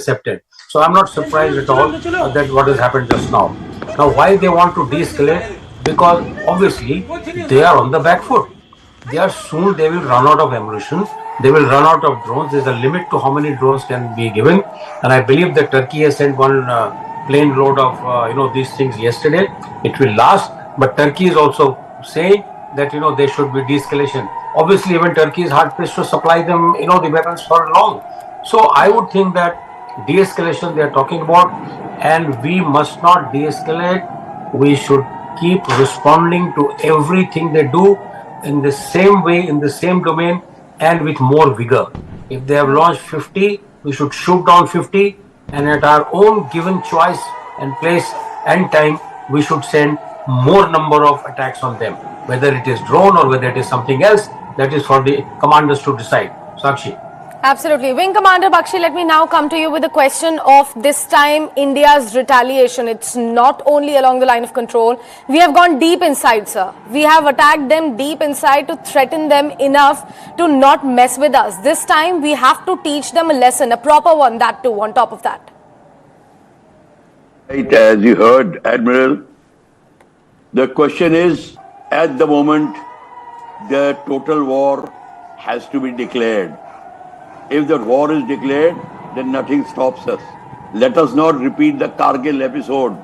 accepted. So I'm not surprised at all that what has happened just now. Now, why they want to de-escalate? Because obviously they are on the back foot. They will run out of ammunition. They will run out of drones. There's a limit to how many drones can be given. And I believe that Turkey has sent one plane load of these things yesterday. It will last, but Turkey is also saying that there should be de-escalation. Obviously, even Turkey is hard pressed to supply them the weapons for long. So I would think that de-escalation they are talking about, and we must not de-escalate. We should keep responding to everything they do in the same way, in the same domain, and with more vigor. If they have launched 50, we should shoot down 50, and at our own given choice and place and time, we should send more number of attacks on them. Whether it is drone or whether it is something else, that is for the commanders to decide. Sakshi. Absolutely. Wing Commander Bakshi, let me now come to you with the question of this time India's retaliation. It's not only along the line of control. We have gone deep inside, sir. We have attacked them deep inside to threaten them enough to not mess with us. This time we have to teach them a lesson, a proper one, that too, on top of that. Right, as you heard, Admiral, the question is, at the moment, the total war has to be declared. If the war is declared, then nothing stops us. Let us not repeat the Kargil episode.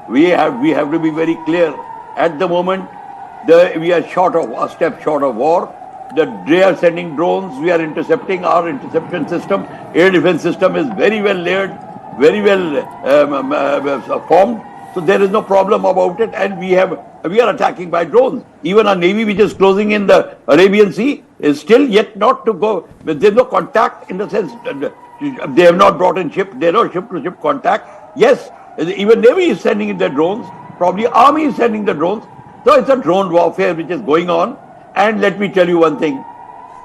We have to be very clear. At the moment, we are a step short of war. They are sending drones. We are intercepting. Our interception system, air defense system, is very well layered, very well formed. So there is no problem about it, and we are attacking by drones. Even our navy, which is closing in the Arabian Sea, is still yet not to go. But there's no contact in the sense they have not brought in ship. There are ship-to-ship contact. Yes, even navy is sending in their drones. Probably army is sending the drones. So it's a drone warfare which is going on. And let me tell you one thing: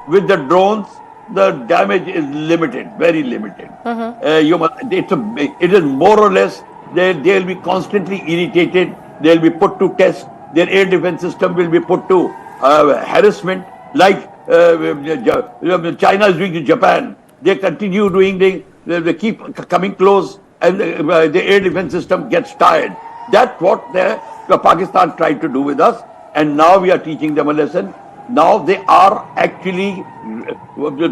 with the drones, the damage is limited, very limited. It is more or less. They'll be constantly irritated. They'll be put to test. Their air defense system will be put to harassment, like China is doing to Japan. They continue doing. They keep coming close, and the air defense system gets tired. That's what Pakistan tried to do with us, and now we are teaching them a lesson. Now they are actually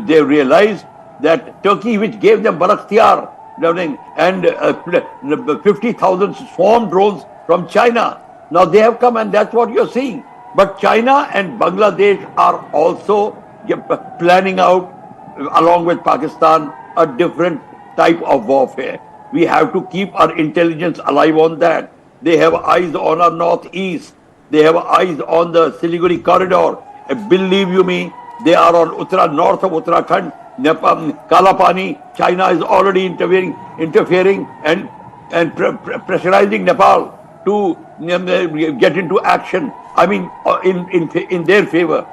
they realize that Turkey, which gave them Baraktiar, and 50,000 swarm drones from China. Now they have come, and that's what you're seeing. But China and Bangladesh are also planning out, along with Pakistan, a different type of warfare. We have to keep our intelligence alive on that. They have eyes on our northeast. They have eyes on the Siliguri corridor. And believe you me, they are on north of Uttarakhand. Nepal, Kalapani, China is already interfering and pressurizing Nepal to get into action. I mean, in their favor.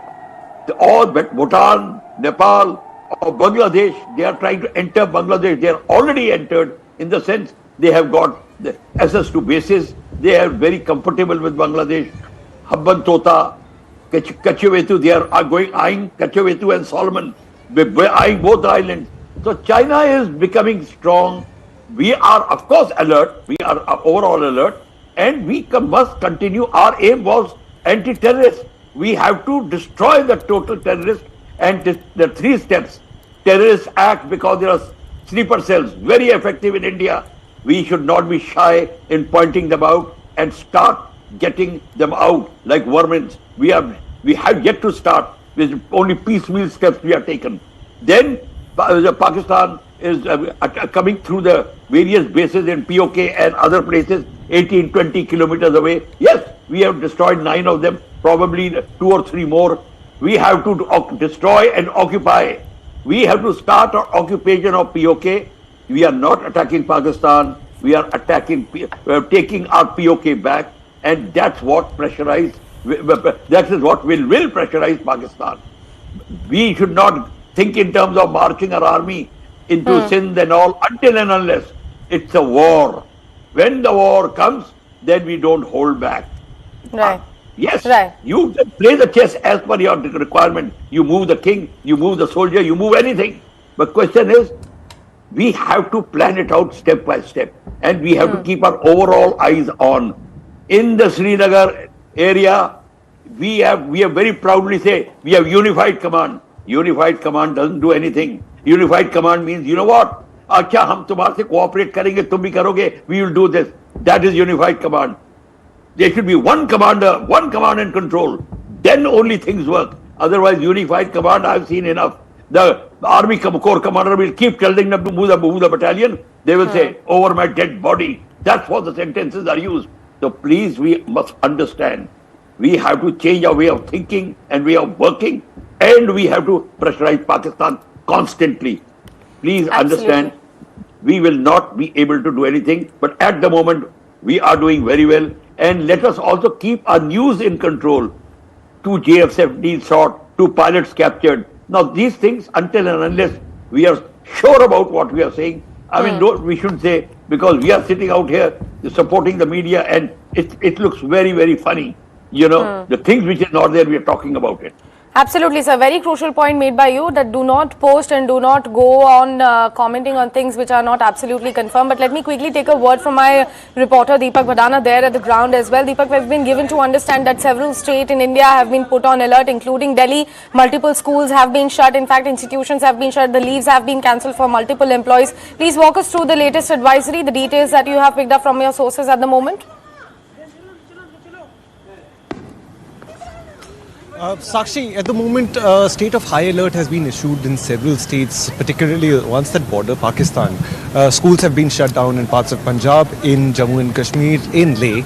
All but Bhutan, Nepal, or Bangladesh, they are trying to enter Bangladesh. They are already entered, in the sense they have got the access to bases. They are very comfortable with Bangladesh. Habban Tota, Kachevetu, they are eyeing Kachevetu and Solomon. We're eyeing both islands. So China is becoming strong. We are, of course, alert. We are overall alert. And we must continue. Our aim was anti-terrorist. We have to destroy the total terrorist. And the 3 steps. Terrorists act because there are sleeper cells, very effective in India. We should not be shy in pointing them out and start getting them out like vermin. We have yet to start. With only piecemeal steps we have taken. Then Pakistan is coming through the various bases in POK and other places, 18, 20 kilometers away. Yes, we have destroyed 9 of them, probably 2 or 3 more. We have to destroy and occupy. We have to start our occupation of POK. We are not attacking Pakistan. We are taking our POK back, and that's what pressurized. That is what will pressurize Pakistan. We should not think in terms of marching our army into Sindh and all, until and unless it's a war. When the war comes, then we don't hold back. Right. Yes, right. You play the chess as per your requirement. You move the king, you move the soldier, you move anything. But question is, we have to plan it out step by step, and we have to keep our overall eyes on. In the Srinagar area, we have very proudly say we have unified command. Unified command doesn't do anything. Unified command means, you know what? अच्छा हम तुम्हारे से cooperate करेंगे, तुम भी करोगे. We will do this. That is unified command. There should be one commander, one command and control. Then only things work. Otherwise, unified command, I've seen enough. The army corps commander will keep telling them to move the battalion. They will say, over my dead body. That's what the sentences are used. So please, we must understand. We have to change our way of thinking and way of working. And we have to pressurize Pakistan constantly. Please understand, we will not be able to do anything. But at the moment, we are doing very well. And let us also keep our news in control. 2 JF-17 shot, 2 pilots captured. Now these things, until and unless we are sure about what we are saying, I mean, we shouldn't say, because we are sitting out here supporting the media and it looks very, very funny. You know, the things which is not there, we are talking about it. Absolutely, sir. Very crucial point made by you, that do not post and do not go on commenting on things which are not absolutely confirmed. But let me quickly take a word from my reporter Deepak Badana there at the ground as well. Deepak, we've been given to understand that several states in India have been put on alert, including Delhi. Multiple schools have been shut. In fact, institutions have been shut. The leaves have been cancelled for multiple employees. Please walk us through the latest advisory, the details that you have picked up from your sources at the moment. Sakshi, at the moment, state of high alert has been issued in several states, particularly ones that border Pakistan. Schools have been shut down in parts of Punjab, in Jammu and Kashmir, in Leh.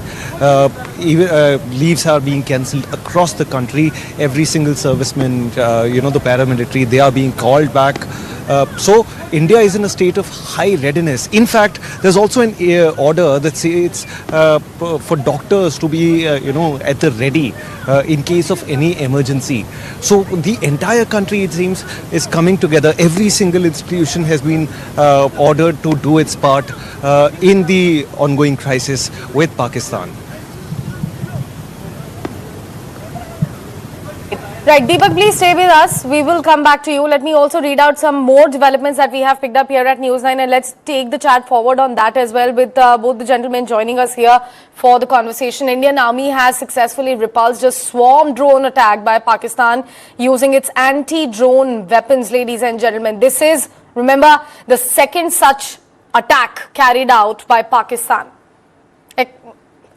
Leaves are being cancelled across the country. Every single serviceman, the paramilitary, they are being called back. So India is in a state of high readiness. In fact, there's also an order that says for doctors to be, at the ready in case of any emergency. So the entire country, it seems, is coming together. Every single institution has been ordered to do its part in the ongoing crisis with Pakistan. Right, Deepak, please stay with us. We will come back to you. Let me also read out some more developments that we have picked up here at News9, and let's take the chat forward on that as well, with both the gentlemen joining us here for the conversation. Indian Army has successfully repulsed a swarm drone attack by Pakistan using its anti-drone weapons, ladies and gentlemen. This is, remember, the second such attack carried out by Pakistan.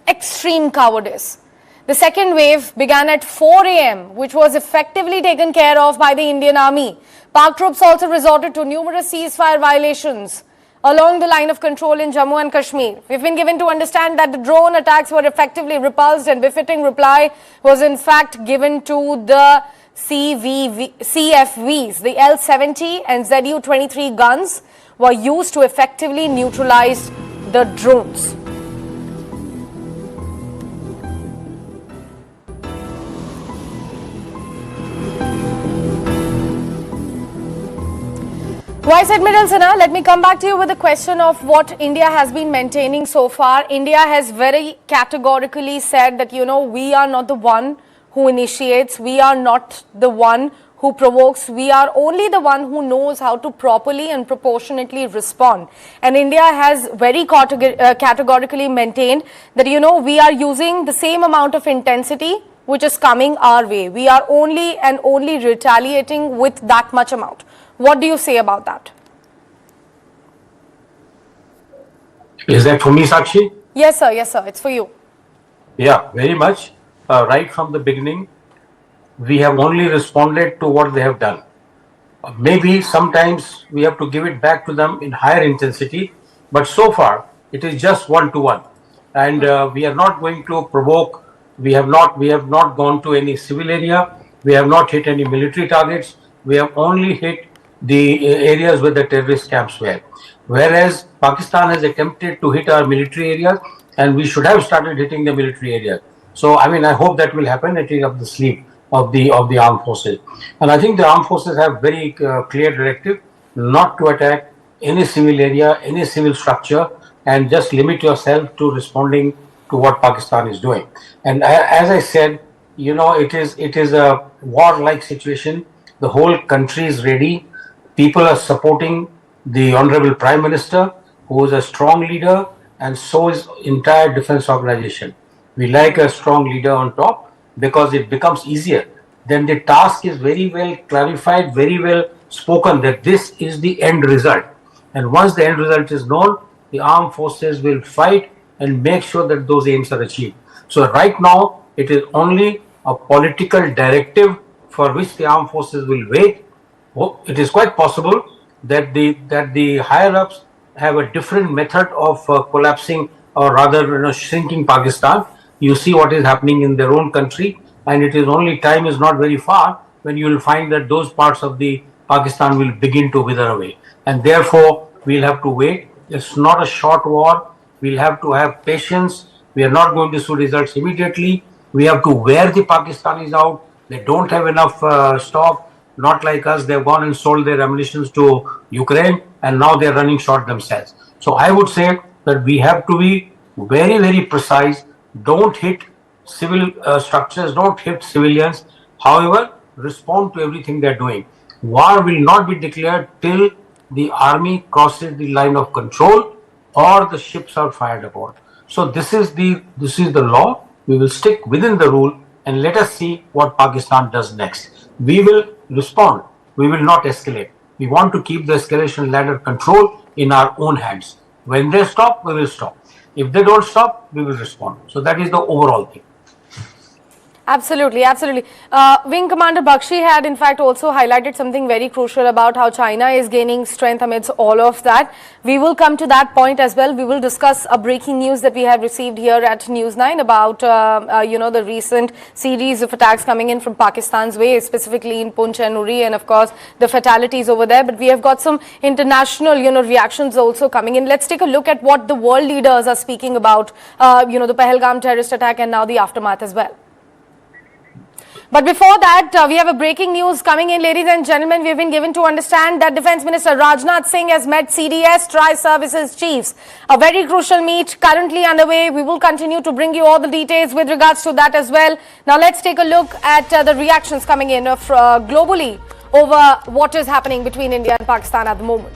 Extreme cowardice. The second wave began at 4 a.m., which was effectively taken care of by the Indian Army. Pak troops also resorted to numerous ceasefire violations along the line of control in Jammu and Kashmir. We've been given to understand that the drone attacks were effectively repulsed, and befitting reply was in fact given to the CFVs. The L-70 and ZU-23 guns were used to effectively neutralize the drones. Vice Admiral Sinha, let me come back to you with the question of what India has been maintaining so far. India has very categorically said that, we are not the one who initiates, we are not the one who provokes, we are only the one who knows how to properly and proportionately respond. And India has very categorically maintained that, we are using the same amount of intensity which is coming our way. We are only and only retaliating with that much amount. What do you say about that? Is that for me, Sakshi? Yes, sir. Yes, sir. It's for you. Yeah, very much. Right from the beginning, we have only responded to what they have done. Maybe sometimes we have to give it back to them in higher intensity, but so far it is just 1-to-1, and we are not going to provoke. We have not gone to any civil area. We have not hit any military targets. We have only hit the areas where the terrorist camps were. Whereas Pakistan has attempted to hit our military areas, and we should have started hitting the military areas. So, I hope that will happen at the up the sleeve of the armed forces. And I think the armed forces have very clear directive not to attack any civil area, any civil structure, and just limit yourself to responding to what Pakistan is doing. And as I said, it is a war-like situation. The whole country is ready. People are supporting the Honorable Prime Minister, who is a strong leader, and so is entire defense organization. We like a strong leader on top because it becomes easier. Then the task is very well clarified, very well spoken that this is the end result. And once the end result is known, the armed forces will fight and make sure that those aims are achieved. So right now, it is only a political directive for which the armed forces will wait. It is quite possible that the higher ups have a different method of collapsing, or rather shrinking Pakistan. You see what is happening in their own country, and it is only time is not very far when you will find that those parts of the Pakistan will begin to wither away. And therefore, we'll have to wait. It's not a short war. We'll have to have patience. We are not going to see results immediately. We have to wear the Pakistanis out. They don't have enough stock. Not like us, they've gone and sold their ammunition to Ukraine, and now they're running short themselves. So I would say that we have to be very, very precise. Don't hit civil structures, don't hit civilians. However, respond to everything they're doing. War will not be declared till the army crosses the line of control or the ships are fired upon. So this is the law. We will stick within the rule and let us see what Pakistan does next. We will respond. We will not escalate. We want to keep the escalation ladder control in our own hands. When they stop, we will stop. If they don't stop, we will respond. So that is the overall thing. Absolutely, absolutely. Wing Commander Bakshi had in fact also highlighted something very crucial about how China is gaining strength amidst all of that. We will come to that point as well. We will discuss a breaking news that we have received here at News 9 about, the recent series of attacks coming in from Pakistan's way, specifically in Poonch and Uri, and of course the fatalities over there. But we have got some international, reactions also coming in. Let's take a look at what the world leaders are speaking about, the Pahalgam terrorist attack and now the aftermath as well. But before that, we have a breaking news coming in, ladies and gentlemen. We have been given to understand that Defence Minister Rajnath Singh has met CDS Tri-Services Chiefs. A very crucial meet currently underway. We will continue to bring you all the details with regards to that as well. Now let's take a look at the reactions coming in globally over what is happening between India and Pakistan at the moment.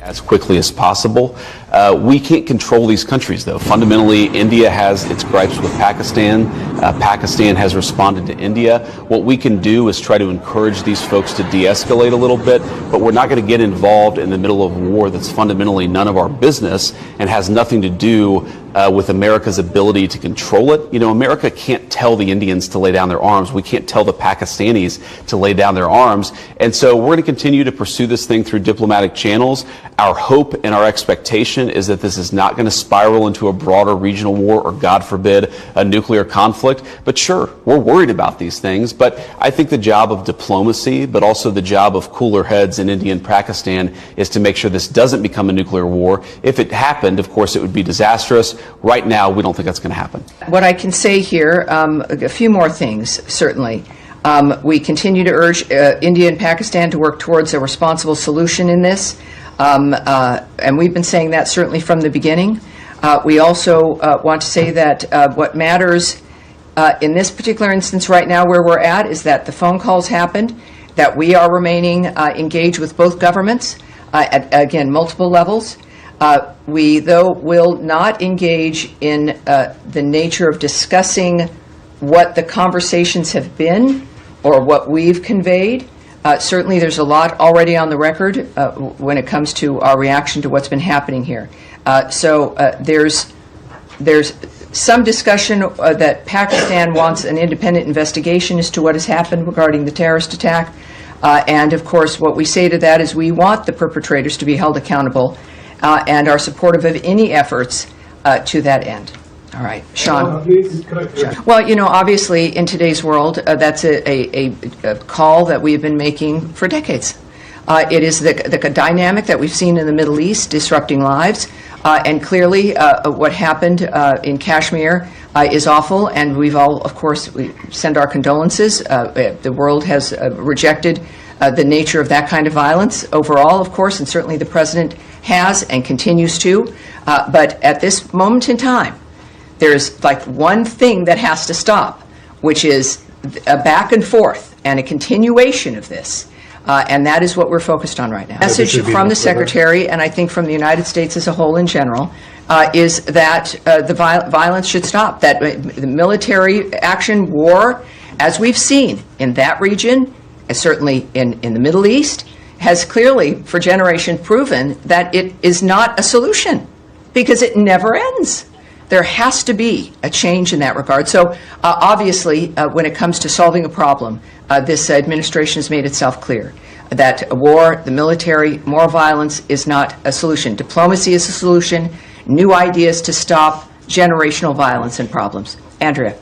As quickly as possible. We can't control these countries, though. Fundamentally, India has its gripes with Pakistan. Pakistan has responded to India. What we can do is try to encourage these folks to de-escalate a little bit, but we're not going to get involved in the middle of a war that's fundamentally none of our business and has nothing to do with America's ability to control it. America can't tell the Indians to lay down their arms. We can't tell the Pakistanis to lay down their arms. And so we're going to continue to pursue this thing through diplomatic channels. Our hope and our expectation is that this is not going to spiral into a broader regional war or, God forbid, a nuclear conflict. But sure, we're worried about these things. But I think the job of diplomacy, but also the job of cooler heads in India and Pakistan, is to make sure this doesn't become a nuclear war. If it happened, of course, it would be disastrous. Right now, we don't think that's going to happen. What I can say here, a few more things, certainly. We continue to urge India and Pakistan to work towards a responsible solution in this. And we've been saying that certainly from the beginning. We also want to say that what matters in this particular instance right now where we're at is that the phone calls happened, that we are remaining engaged with both governments at, again, multiple levels. We, though, will not engage in the nature of discussing what the conversations have been or what we've conveyed. Certainly there's a lot already on the record when it comes to our reaction to what's been happening here. So there's some discussion that Pakistan wants an independent investigation as to what has happened regarding the terrorist attack. And of course, what we say to that is we want the perpetrators to be held accountable and are supportive of any efforts to that end. All right, Sean. Well, obviously in today's world, that's a call that we've been making for decades. It is the dynamic that we've seen in the Middle East disrupting lives, and clearly what happened in Kashmir is awful, and we've all, of course, we send our condolences. The world has rejected the nature of that kind of violence overall, of course, and certainly the President has and continues to. But at this moment in time, there's like one thing that has to stop, which is a back and forth and a continuation of this. And that is what we're focused on right now. Message from the Secretary, and I think from the United States as a whole in general, is that the violence should stop, that the military action, war, as we've seen in that region, certainly in the Middle East, has clearly for generations proven that it is not a solution because it never ends. There has to be a change in that regard. So obviously, when it comes to solving a problem, this administration has made itself clear that a war, the military, more violence is not a solution. Diplomacy is a solution, new ideas to stop generational violence and problems. Andrea.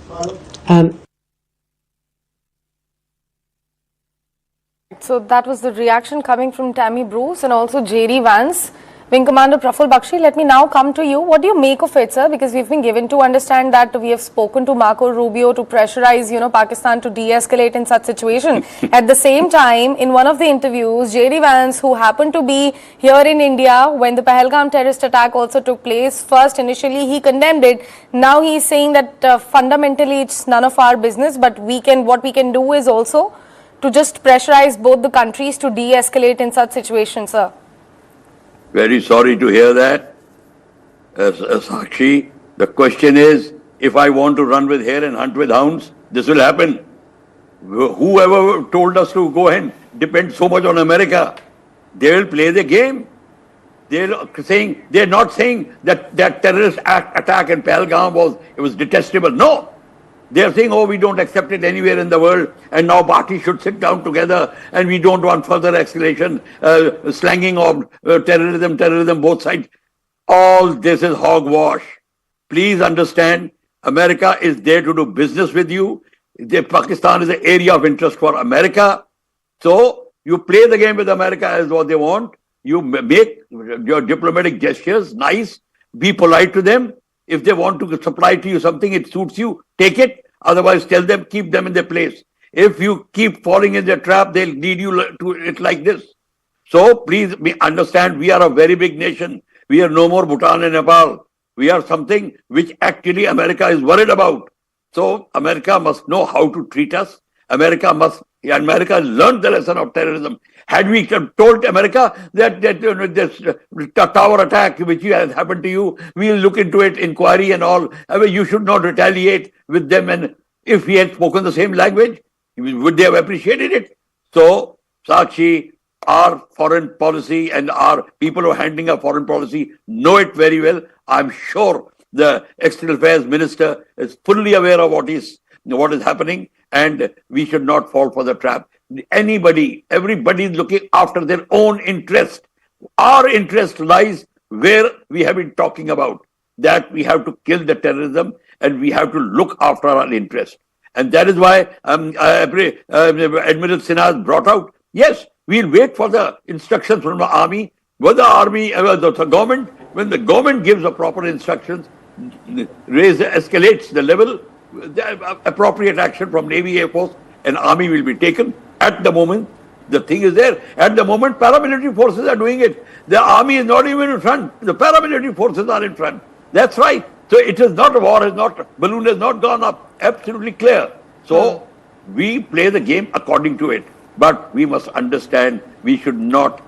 So that was the reaction coming from Tammy Bruce and also J.D. Vance. Wing Commander Praful Bakshi, let me now come to you. What do you make of it, sir? Because we've been given to understand that we have spoken to Marco Rubio to pressurize, Pakistan to de-escalate in such situation. At the same time, in one of the interviews, J.D. Vance, who happened to be here in India when the Pahalgam terrorist attack also took place, first initially he condemned it. Now he is saying that fundamentally it's none of our business, but what we can do is also to just pressurize both the countries to de-escalate in such situations, sir. Very sorry to hear that. Sakshi, the question is, if I want to run with hare and hunt with hounds, this will happen. Whoever told us to go ahead depends so much on America. They will play the game. They're not saying that terrorist attack in Pahalgam was detestable. No. They're saying, we don't accept it anywhere in the world, and now parties should sit down together, and we don't want further escalation, slanging of terrorism, both sides. All this is hogwash. Please understand, America is there to do business with you. Pakistan is an area of interest for America. So you play the game with America as what they want. You make your diplomatic gestures nice, be polite to them. If they want to supply to you something, it suits you, take it. Otherwise, tell them, keep them in their place. If you keep falling in their trap, they'll lead you to it like this. So please understand, we are a very big nation. We are no more Bhutan and Nepal. We are something which actually America is worried about. So America must know how to treat us. America has learned the lesson of terrorism. Had we told America that this tower attack which has happened to you, we'll look into it, inquiry and all. I mean, you should not retaliate with them. And if we had spoken the same language, would they have appreciated it? So, Sakshi, our foreign policy and our people who are handling our foreign policy know it very well. I'm sure the External Affairs Minister is fully aware of what is happening, and we should not fall for the trap. Everybody is looking after their own interest. Our interest lies where we have been talking about, that we have to kill the terrorism and we have to look after our interest. And that is why Admiral Sinha has brought out, yes, we'll wait for the instructions from the army. When the government, when the government gives the proper instructions, escalates the level, the appropriate action from Navy, Air Force and Army will be taken. At the moment, the thing is there. At the moment, paramilitary forces are doing it. The army is not even in front. The paramilitary forces are in front. That's right. So it is not a war, balloon has not gone up. Absolutely clear. So we play the game according to it. But we must understand we should not,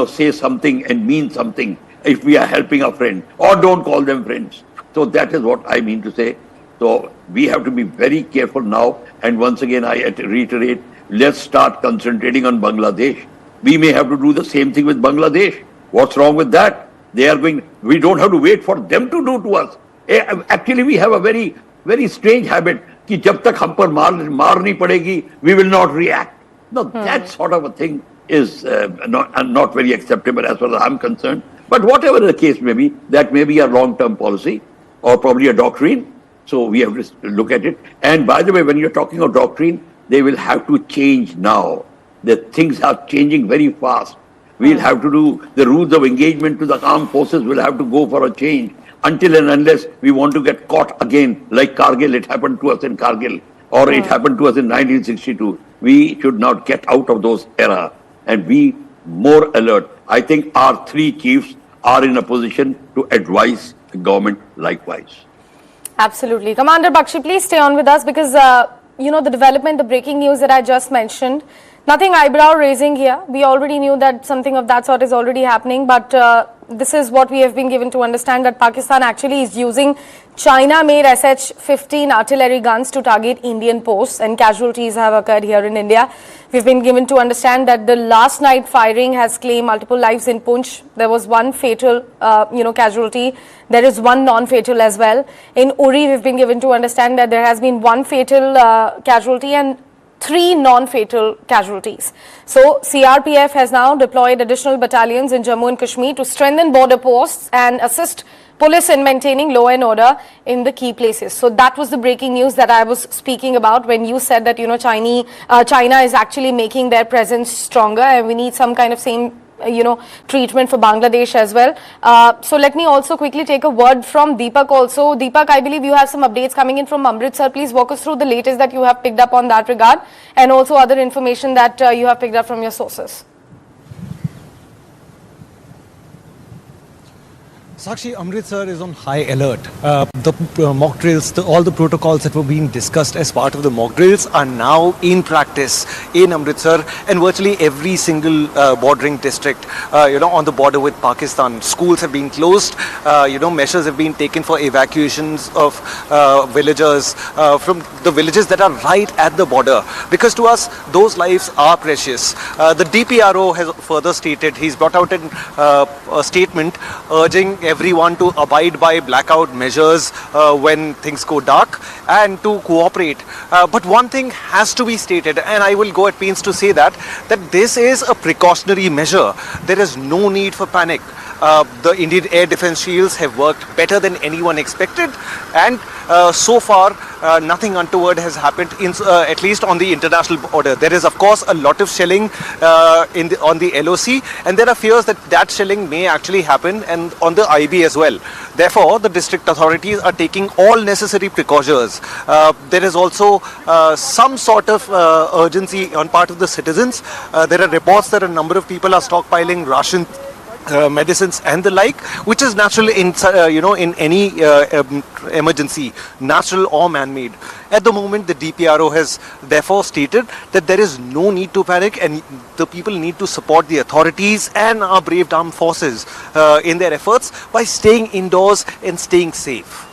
say something and mean something if we are helping a friend, or don't call them friends. So that is what I mean to say. So we have to be very careful now. And once again, I reiterate, let's start concentrating on Bangladesh. We may have to do the same thing with Bangladesh. What's wrong with that? We don't have to wait for them to do to us. Actually, we have a very, very strange habit कि जब तक हम पर मार नहीं पड़ेगी, we will not react. Now, that sort of a thing is not very acceptable as far as I'm concerned. But whatever the case may be, that may be a long-term policy or probably a doctrine. So we have to look at it. And by the way, when you're talking of doctrine, they will have to change now. The things are changing very fast. We'll have to do the rules of engagement to the armed forces will have to go for a change until and unless we want to get caught again, like Kargil. It happened to us in Kargil, or it happened to us in 1962. We should not get out of those era and be more alert. I think our three chiefs are in a position to advise the government likewise. Absolutely. Commander Bakshi, please stay on with us because, the development, the breaking news that I just mentioned. Nothing eyebrow raising here. We already knew that something of that sort is already happening, but this is what we have been given to understand, that Pakistan actually is using China-made SH-15 artillery guns to target Indian posts, and casualties have occurred here in India. We've been given to understand that the last night firing has claimed multiple lives in Poonch. There was one fatal, casualty. There is one non-fatal as well. In Uri, we've been given to understand that there has been one fatal casualty and 3 non-fatal casualties. So CRPF has now deployed additional battalions in Jammu and Kashmir to strengthen border posts and assist police in maintaining law and order in the key places. So that was the breaking news that I was speaking about when you said that, China is actually making their presence stronger, and we need some kind of same treatment for Bangladesh as well. So let me also quickly take a word from Deepak also. Deepak, I believe you have some updates coming in from Amritsar. Please walk us through the latest that you have picked up on that regard, and also other information that you have picked up from your sources. Sakshi, Amritsar is on high alert. The mock drills, all the protocols that were being discussed as part of the mock drills are now in practice in Amritsar and virtually every single bordering district, on the border with Pakistan. Schools have been closed, measures have been taken for evacuations of villagers from the villages that are right at the border. Because to us, those lives are precious. The DPRO has further stated, he's brought out a statement urging everyone to abide by blackout measures when things go dark and to cooperate. But one thing has to be stated, and I will go at pains to say that this is a precautionary measure. There is no need for panic. The Indian air defense shields have worked better than anyone expected, and so far nothing untoward has happened, at least on the international border. There is of course a lot of shelling on the LOC, and there are fears that shelling may actually happen and on the IB as well. Therefore, the district authorities are taking all necessary precautions. There is also some sort of urgency on part of the citizens. There are reports that a number of people are stockpiling rations, medicines and the like, which is natural in any emergency, natural or man-made. At the moment, the DPRO has therefore stated that there is no need to panic, and the people need to support the authorities and our brave armed forces in their efforts by staying indoors and staying safe.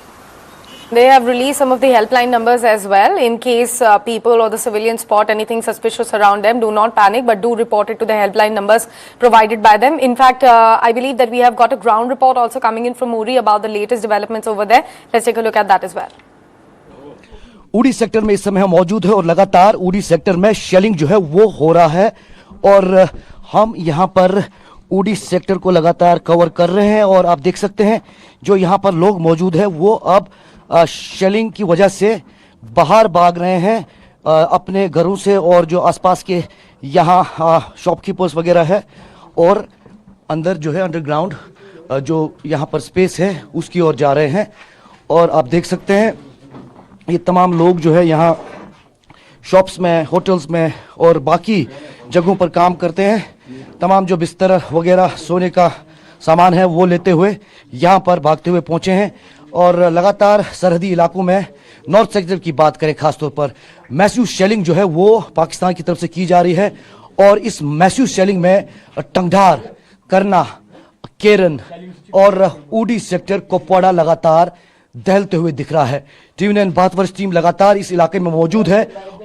They have released some of the helpline numbers as well. In case people or the civilians spot anything suspicious around them, do not panic, but do report it to the helpline numbers provided by them. In fact, I believe that we have got a ground report also coming in from Uri about the latest developments over there. Let's take a look at that as well. उड़ी sector में इस समय हम मौजूद है और लगातार उड़ी सेक्टर में शेलिंग जो है वो हो रहा है, और हम यहाँ पर उड़ी सेक्टर को लगातार कवर कर रहे हैं। और आप देख सकते हैं जो यहाँ पर लोग मौजूद हैं वो अब शेलिंग की वजह से बाहर भाग रहे हैं अपने घरों से, और जो आसपास के यहाँ शॉपकीपर्स वगैरह है और अंदर जो है अंडरग्राउंड जो यहाँ पर स्पेस है उसकी ओर जा रहे हैं। और आप देख सकते हैं ये तमाम लोग जो है यहाँ शॉप्स में, होटल्स में और बाकी जगहों पर काम करते हैं। तमाम जो बिस्तर वगैरह सोने का सामान है वो लेते हुए यहाँ पर भागते हुए पहुँचे हैं। और लगातार सरहदी इलाकों में नॉर्थ सेक्टर की बात करें खासतौर पर मैसिव शेलिंग जो है वो पाकिस्तान की तरफ से की जा रही है, और इस मैसिव शेलिंग में टंगधार, करना, केरन और ऊडी सेक्टर कुपवाड़ा लगातार दहलते हुए दिख रहा है। टीवी 9 भारतवर्ष टीम लगातार इस इलाके में मौजूद है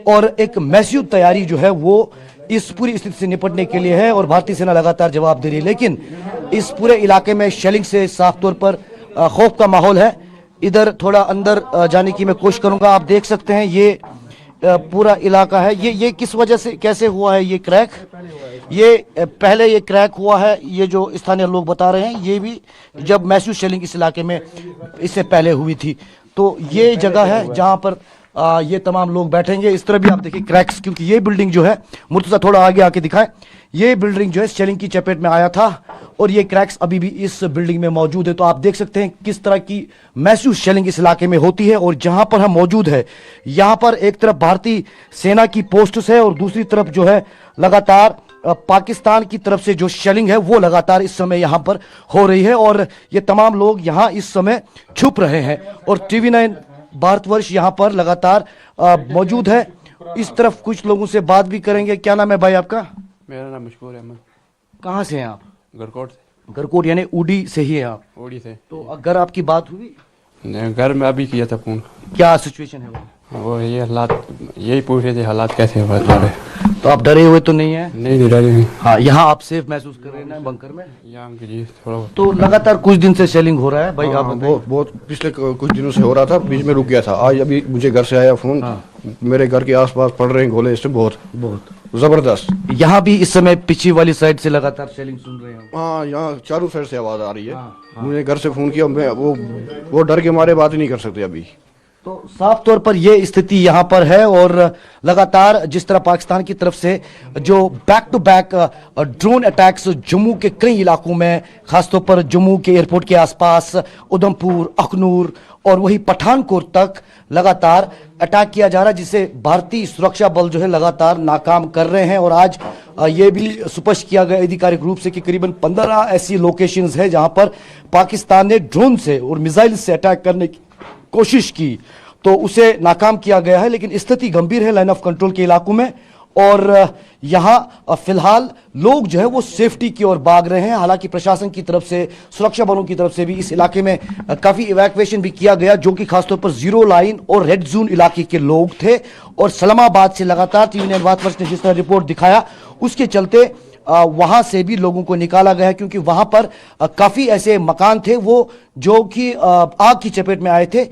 और एक मैसिव तैयारी जो है वो इस पूरी स्थिति से निपटने के लिए है, और भारतीय सेना लगातार जवाब दे रही है। लेकिन इस पूरे इलाके में शेलिंग से साफ तौर पर खौफ का माहौल है। इधर थोड़ा अंदर जाने की मैं कोशिश करूंगा। आप देख सकते हैं ये पूरा इलाका है। ये किस वजह से कैसे हुआ है ये क्रैक? ये पहले ये क्रैक हुआ है, ये जो स्थानीय लोग बता रहे हैं, ये भी जब मैसिव शेलिंग इस इलाके में इससे पहले हुई थी। तो ये जगह है जहां पर ये तमाम लोग बैठेंगे। इस तरह भी आप देखिए क्रैक्स, क्योंकि ये बिल्डिंग जो है, मुर्तजा थोड़ा आगे आके दिखाएं, ये बिल्डिंग जो है शेलिंग की चपेट में आया था और ये क्रैक्स अभी भी इस बिल्डिंग में मौजूद है। तो आप देख सकते हैं किस तरह की मैसिव शेलिंग इस इलाके में होती है। और जहां पर हम मौजूद है यहां पर एक तरफ भारतीय सेना की पोस्ट्स है और दूसरी तरफ जो है लगातार पाकिस्तान की तरफ से जो शेलिंग है वो लगातार इस समय यहां पर हो रही है, और ये तमाम लोग यहां इस समय छुप रहे हैं। और टीवी 9 भारतवर्ष यहां पर लगातार मौजूद है इस तरफ कुछ लोगों से बात भी करेंगे। क्या नाम है भाई आपका? मेरा नाम मशहूर अहमद। कहाँ से हैं आप? गरकोट से। गरकोट यानी उड़ी से ही हैं आप? ओडी से। तो अगर आपकी बात हुई घर में अभी किया था फोन। क्या सिचुएशन है वो ये हालात यही पूछ रहे थे, हालात कैसे हैं बता। तो आप डरे हुए तो नहीं है? नहीं डरे हैं। हाँ, यहाँ आप सेफ महसूस कर रहे हैं ना बंकर में? यहाँ जी थोड़ा। तो लगातार कुछ दिन से शेलिंग हो रहा है भाई? आप बहुत पिछले कुछ दिनों से हो रहा था, बीच में रुक गया था। आज अभी मुझे घर से आया फोन। मेरे घर के आसपास पड़ रहे हैं गोले इससे बहुत जबरदस्त। यहाँ भी इस समय पिछली वाली साइड से लगातार शेलिंग सुन रहे हैं? हाँ, यहाँ चारों साइड से आवाज आ रही है। मुझे घर से फोन किया, मैं वो डर के मारे बात ही नहीं कर सकते अभी। तो साफ तौर पर यह स्थिति यहाँ पर है और लगातार जिस तरह पाकिस्तान की तरफ से जो back to back drone attacks Jammu के कई इलाकों में, खासतौर पर जम्मू के एयरपोर्ट के आसपास, उधमपुर, अखनूर और वही पठानकोट तक लगातार अटैक किया जा रहा है, जिसे भारतीय सुरक्षा बल जो है लगातार नाकाम कर रहे हैं। और आज ये भी स्पष्ट किया गया आधिकारिक रूप से कि करीबन 15 ऐसी लोकेशंस है जहां पर पाकिस्तान ने ड्रोन से और मिसाइल से अटैक करने की कोशिश की, तो उसे नाकाम किया गया है। लेकिन स्थिति गंभीर है लाइन ऑफ कंट्रोल के इलाकों में और यहां फिलहाल लोग जो है वो सेफ्टी की ओर भाग रहे हैं। हालांकि प्रशासन की तरफ से, सुरक्षा बलों की तरफ से भी इस इलाके में काफी इवैक्यूएशन भी किया गया, जो कि खासतौर पर जीरो लाइन और रेड जोन इलाके के लोग थे। और सलामाबाद से लगातार टीवी ने जिस तरह रिपोर्ट दिखाया, उसके चलते वहां से भी लोगों को निकाला गया, क्योंकि वहां पर काफी ऐसे मकान थे वो जो कि आग की चपेट में आए थे।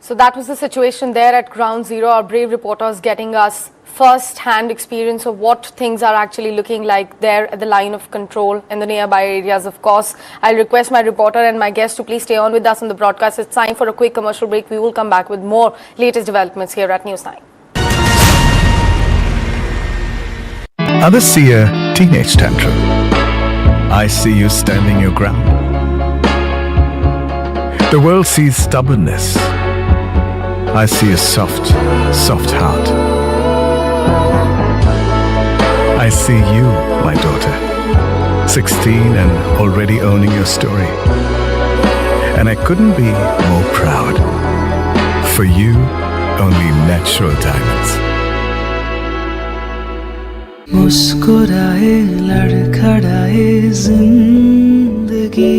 So that was the situation there at ground zero. Our brave reporters getting us first-hand experience of what things are actually looking like there at the line of control in the nearby areas. Of course, I'll request my reporter and my guest to please stay on with us on the broadcast. It's time for a quick commercial break. We will come back with more latest developments here at News 9. Others see a teenage tantrum. I see you standing your ground. The world sees stubbornness. I see a soft, soft heart. I see you, my daughter, 16 and already owning your story. And I couldn't be more proud. For you, only natural diamonds. मुस्कुराए लड़खड़ाए जिंदगी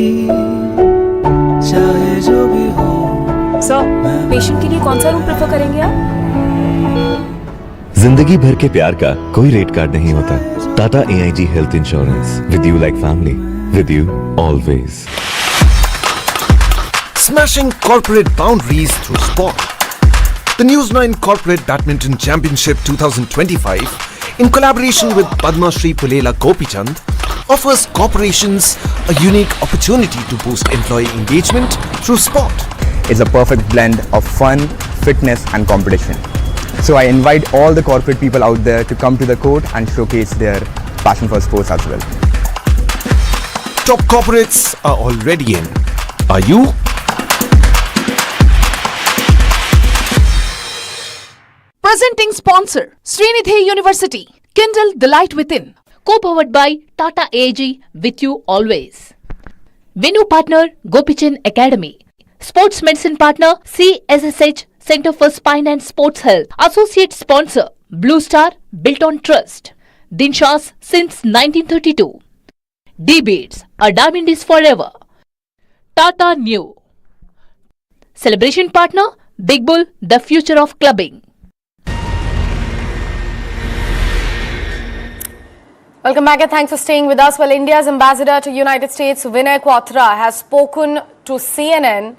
चाहे जो भी हो। Sir, patient के लिए कौन सा रूम प्रेफर करेंगे आप? जिंदगी भर के प्यार का कोई रेट कार्ड नहीं होता। Tata AIG health insurance, with you like family, with you always. Smashing corporate boundaries through sport. The News 9 Corporate Badminton Championship 2025, in collaboration with Padma Shri Pulela Gopichand, offers corporations a unique opportunity to boost employee engagement through sport. It's a perfect blend of fun, fitness and competition. So I invite all the corporate people out there to come to the court and showcase their passion for sports as well. Top corporates are already in. Are you? Presenting sponsor, Srinidhi University, Kindle the Light Within. Co-powered by Tata AIG, with you always. Venue partner, Gopichand Academy. Sports medicine partner, CSSH, Center for Spine and Sports Health. Associate sponsor, Blue Star, built on trust. Dinshas since 1932. D-Beats, a diamond is forever. Tata New. Celebration partner, Big Bull, the future of clubbing. Welcome back and thanks for staying with us. Well, India's ambassador to United States, Vinay Quatra, has spoken to CNN.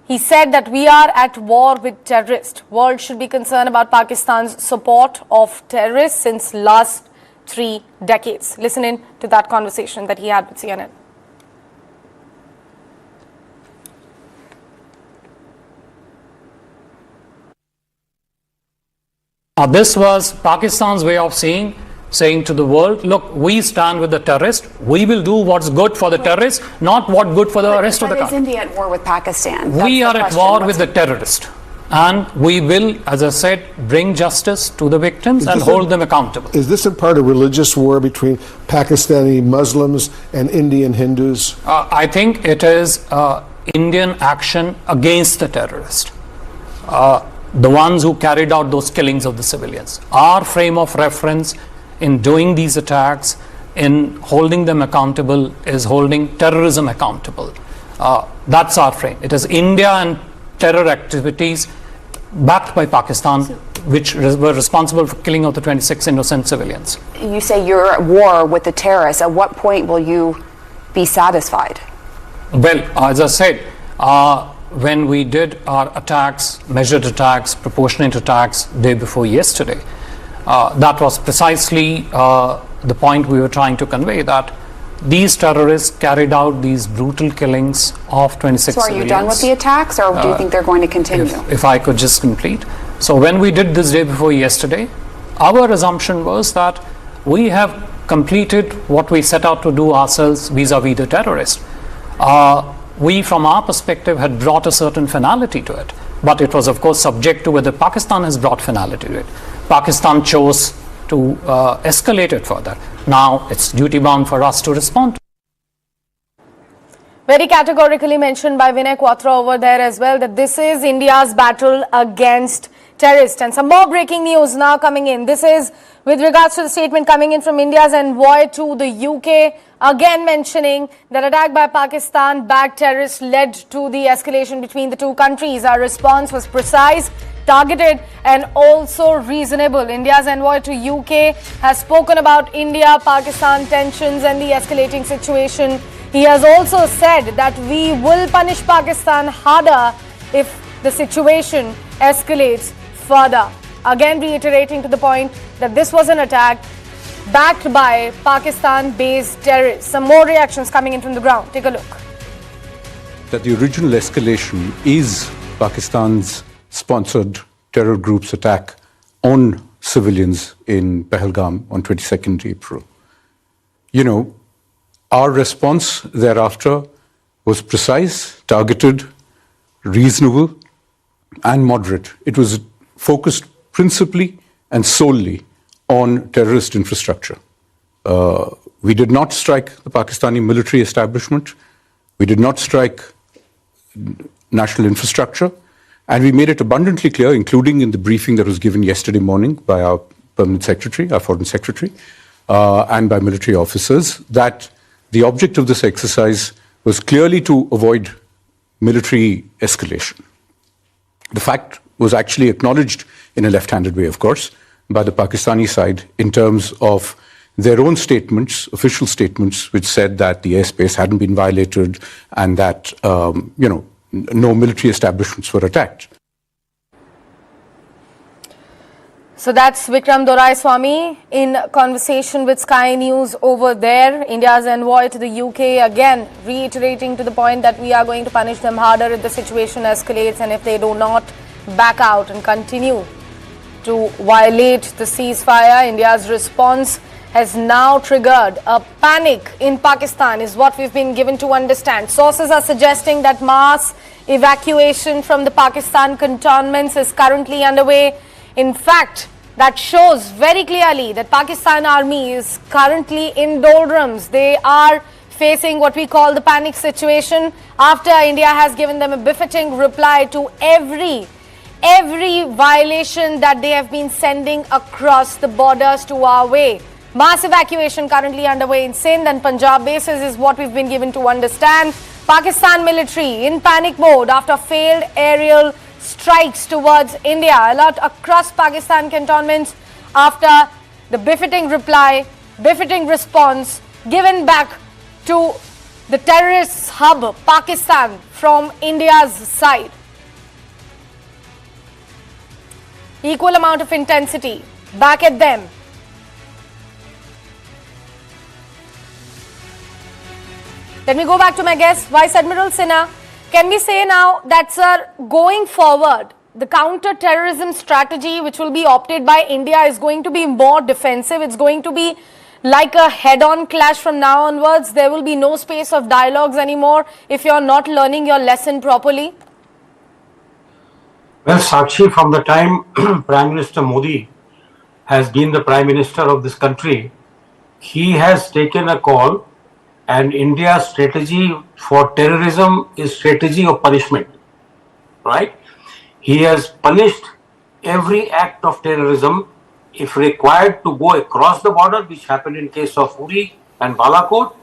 He said that we are at war with terrorists. World should be concerned about Pakistan's support of terrorists since last 3 decades. Listen in to that conversation that he had with CNN. This was Pakistan's way of saying to the world, look, we stand with the terrorists. We will do what's good for the terrorists, not what good for the rest of the country. Is India at war with Pakistan? We are at war with the terrorists. And we will, as I said, bring justice to the victims and hold them accountable. Is this a part of religious war between Pakistani Muslims and Indian Hindus? I think it is Indian action against the terrorist. the ones who carried out those killings of the civilians. Our frame of reference in doing these attacks, in holding them accountable, is holding terrorism accountable. That's our frame. It is India and terror activities backed by Pakistan, which were responsible for killing of the 26 innocent civilians. You say you're at war with the terrorists. At what point will you be satisfied? Well, as I said, when we did our attacks, measured attacks, proportionate attacks, day before yesterday, that was precisely the point we were trying to convey, that these terrorists carried out these brutal killings of 26 civilians. So are you done with the attacks, or do you think they're going to continue? If I could just complete. So when we did this day before yesterday, our assumption was that we have completed what we set out to do ourselves vis-a-vis the terrorists. We, from our perspective, had brought a certain finality to it. But it was, of course, subject to whether Pakistan has brought finality to it. Pakistan chose to escalate it further. Now it's duty bound for us to respond. Very categorically mentioned by Vinay Quatra over there as well, that this is India's battle against terrorists. And some more breaking news now coming in. This is with regards to the statement coming in from India's envoy to the UK, again mentioning that attack by Pakistan-backed terrorists led to the escalation between the two countries. Our response was precise, targeted and also reasonable. India's envoy to UK has spoken about India-Pakistan tensions and the escalating situation. He has also said that we will punish Pakistan harder if the situation escalates further. Again reiterating to the point that this was an attack backed by Pakistan-based terrorists. Some more reactions coming in from the ground. Take a look. That the original escalation is Pakistan's sponsored terror group's attack on civilians in Pahalgam on 22nd April. You know, our response thereafter was precise, targeted, reasonable, and moderate. It was focused principally and solely on terrorist infrastructure. We did not strike the Pakistani military establishment. We did not strike national infrastructure. And we made it abundantly clear, including in the briefing that was given yesterday morning by our permanent secretary, our foreign secretary, and by military officers, that the object of this exercise was clearly to avoid military escalation. The fact was actually acknowledged in a left-handed way, of course, by the Pakistani side in terms of their own statements, official statements, which said that the airspace hadn't been violated and that, no military establishments were attacked. So that's Vikram Doraiswamy in conversation with Sky News over there. India's envoy to the UK again reiterating to the point that we are going to punish them harder if the situation escalates and if they do not back out and continue to violate the ceasefire. India's response has now triggered a panic in Pakistan, is what we've been given to understand. Sources are suggesting that mass evacuation from the Pakistan cantonments is currently underway. In fact, that shows very clearly that Pakistan army is currently in doldrums. They are facing what we call the panic situation after India has given them a befitting reply to every violation that they have been sending across the borders to our way. Mass evacuation currently underway in Sindh and Punjab bases is what we've been given to understand. Pakistan military in panic mode after failed aerial strikes towards India. Alert across Pakistan cantonments after the befitting response given back to the terrorist hub Pakistan from India's side. Equal amount of intensity back at them. Let me go back to my guest, Vice Admiral Sinha. Can we say now that, sir, going forward, the counter-terrorism strategy which will be opted by India is going to be more defensive? It's going to be like a head-on clash from now onwards. There will be no space of dialogues anymore if you're not learning your lesson properly? Well, Sakshi, from the time Prime Minister Modi has been the Prime Minister of this country, he has taken a call, and India's strategy for terrorism is strategy of punishment, right? He has punished every act of terrorism, if required to go across the border, which happened in case of Uri and Balakot,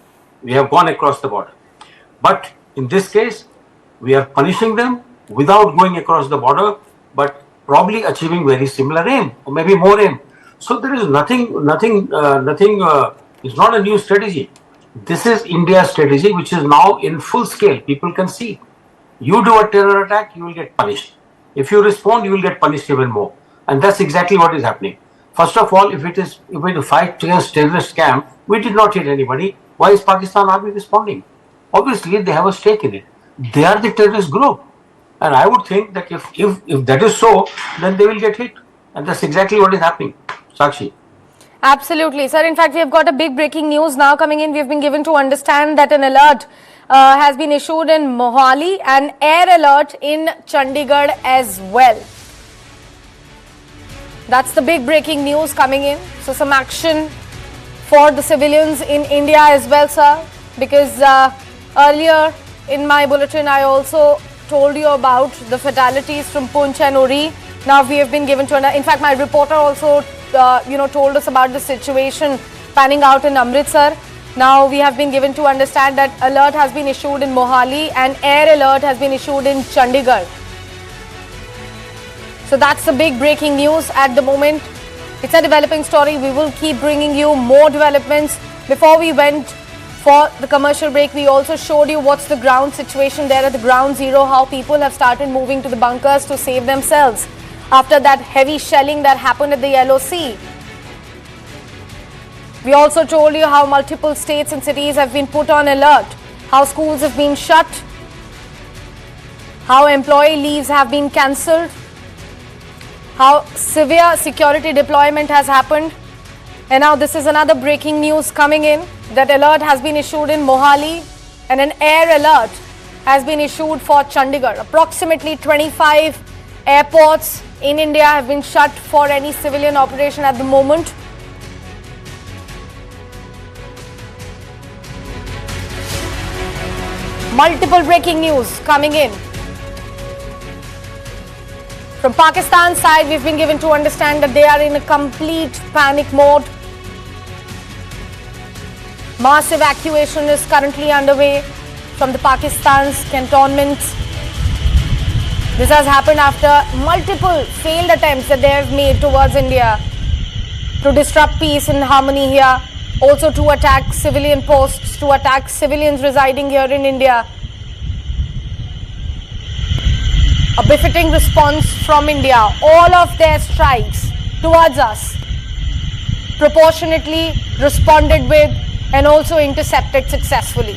we have gone across the border. But in this case, we are punishing them without going across the border, but probably achieving very similar aim, or maybe more aim. So there is it's not a new strategy. This is India's strategy, which is now in full scale. People can see. You do a terror attack, you will get punished. If you respond, you will get punished even more. And that's exactly what is happening. First of all, if we fight against terrorist camp, we did not hit anybody. Why is Pakistan Army responding? Obviously, they have a stake in it. They are the terrorist group. And I would think that if that is so, then they will get hit. And that's exactly what is happening. Sakshi. Absolutely, sir. In fact, we have got a big breaking news now coming in. We have been given to understand that an alert has been issued in Mohali and air alert in Chandigarh as well. That's the big breaking news coming in. So some action for the civilians in India as well, sir. Because earlier in my bulletin, I also told you about the fatalities from Poonch and Uri. Now we have been given to, in fact, my reporter also, told us about the situation panning out in Amritsar. Now we have been given to understand that alert has been issued in Mohali and air alert has been issued in Chandigarh. So that's the big breaking news at the moment. It's a developing story. We will keep bringing you more developments. Before we went for the commercial break, we also showed you what's the ground situation there at the ground zero, how people have started moving to the bunkers to save themselves after that heavy shelling that happened at the LOC. We also told you how multiple states and cities have been put on alert, how schools have been shut, how employee leaves have been cancelled, how severe security deployment has happened. And now this is another breaking news coming in, that alert has been issued in Mohali and an air alert has been issued for Chandigarh. Approximately 25 airports in India have been shut for any civilian operation at the moment. Multiple breaking news coming in. From Pakistan's side, we've been given to understand that they are in a complete panic mode. Mass evacuation is currently underway from the Pakistan's cantonments. This has happened after multiple failed attempts that they have made towards India to disrupt peace and harmony here. Also to attack civilian posts, to attack civilians residing here in India. A befitting response from India. All of their strikes towards us proportionately responded with and also intercepted successfully.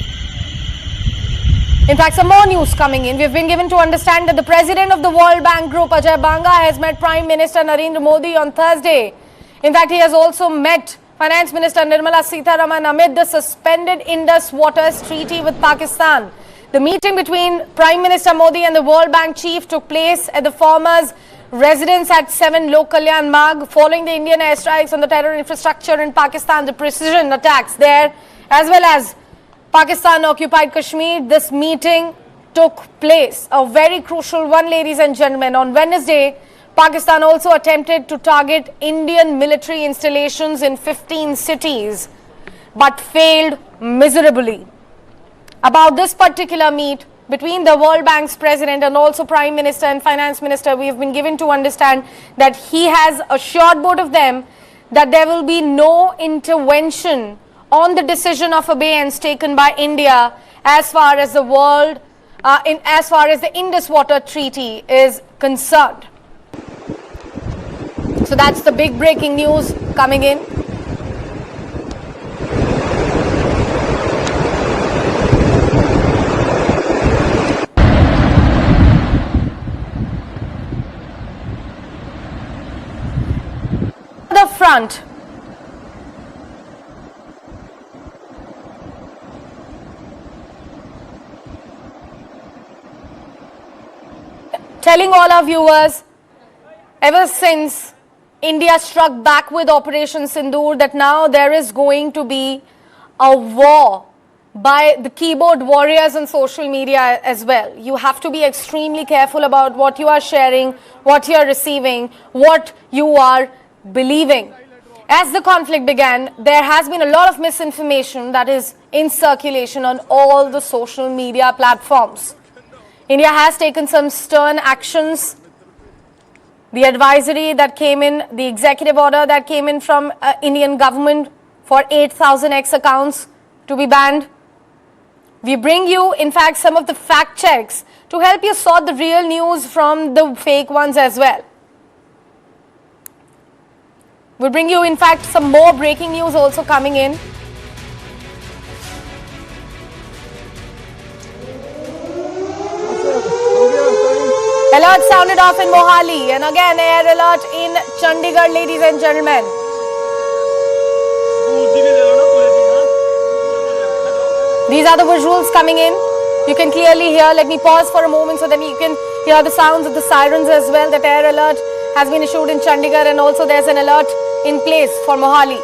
In fact, some more news coming in. We've been given to understand that the president of the World Bank Group, Ajay Banga, has met Prime Minister Narendra Modi on Thursday. In fact, he has also met Finance Minister Nirmala Sitharaman amid the suspended Indus Waters Treaty with Pakistan. The meeting between Prime Minister Modi and the World Bank chief took place at the former's residence at 7 Lok Kalyan Marg following the Indian airstrikes on the terror infrastructure in Pakistan, the precision attacks there, as well as Pakistan-occupied Kashmir. This meeting took place, a very crucial one, ladies and gentlemen. On Wednesday, Pakistan also attempted to target Indian military installations in 15 cities, but failed miserably. About this particular meet between the World Bank's president and also Prime Minister and Finance Minister, we have been given to understand that he has assured both of them that there will be no intervention on the decision of abeyance taken by India as far as the Indus Water Treaty is concerned. So that's the big breaking news coming in. The front. Telling all our viewers, ever since India struck back with Operation Sindoor, that now there is going to be a war by the keyboard warriors on social media as well. You have to be extremely careful about what you are sharing, what you are receiving, what you are believing. As the conflict began, there has been a lot of misinformation that is in circulation on all the social media platforms. India has taken some stern actions. The advisory that came in, the executive order that came in from Indian government for 8,000 X accounts to be banned. We bring you, in fact, some of the fact checks to help you sort the real news from the fake ones as well. We'll bring you, in fact, some more breaking news also coming in. Alert sounded off in Mohali, and again air alert in Chandigarh, ladies and gentlemen. These are the visuals coming in. You can clearly hear. Let me pause for a moment so that you can hear the sounds of the sirens as well. That air alert has been issued in Chandigarh, and also there's an alert in place for Mohali.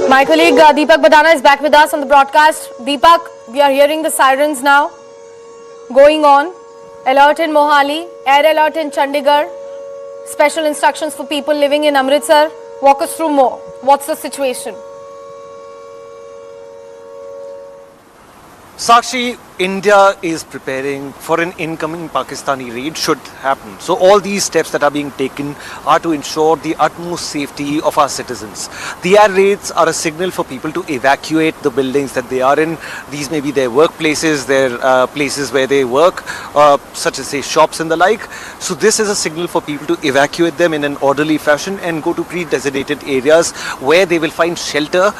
My colleague Deepak Badana is back with us on the broadcast. Deepak, we are hearing the sirens now going on. Alert in Mohali, air alert in Chandigarh, special instructions for people living in Amritsar. Walk us through more. What's the situation? Sakshi, India is preparing for an incoming Pakistani raid should happen. So all these steps that are being taken are to ensure the utmost safety of our citizens. The air raids are a signal for people to evacuate the buildings that they are in. These may be their workplaces, their places where they work, such as say shops and the like. So this is a signal for people to evacuate them in an orderly fashion and go to pre-designated areas where they will find shelter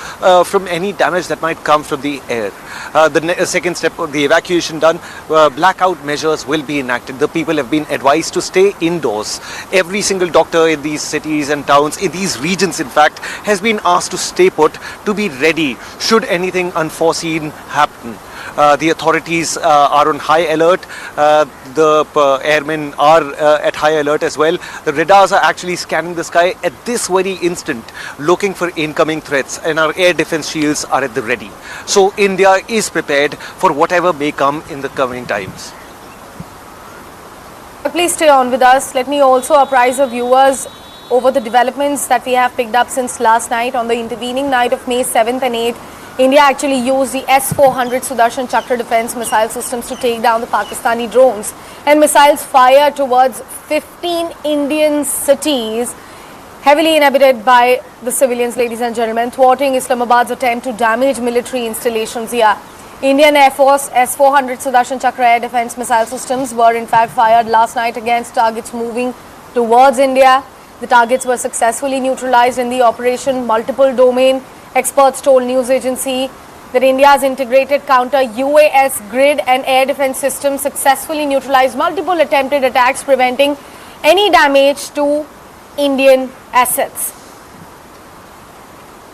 from any damage that might come from the air. The second step of the evacuation done, blackout measures will be enacted. The people have been advised to stay indoors. Every single doctor in these cities and towns, in these regions in fact, has been asked to stay put, to be ready should anything unforeseen happen. The authorities are on high alert. The airmen are at high alert as well. The radars are actually scanning the sky at this very instant, looking for incoming threats, and our air defense shields are at the ready. So India is prepared for whatever may come in the coming times. Please stay on with us. Let me also apprise our viewers over the developments that we have picked up since last night. On the intervening night of May 7th and 8th, India actually used the S-400 Sudarshan Chakra defense missile systems to take down the Pakistani drones, and missiles fired towards 15 Indian cities, heavily inhabited by the civilians, ladies and gentlemen, thwarting Islamabad's attempt to damage military installations here. Indian Air Force S-400 Sudarshan Chakra air defense missile systems were in fact fired last night against targets moving towards India. The targets were successfully neutralized in the operation. Multiple domain experts told news agency that India's integrated counter-UAS grid and air defense system successfully neutralized multiple attempted attacks, preventing any damage to Indian assets.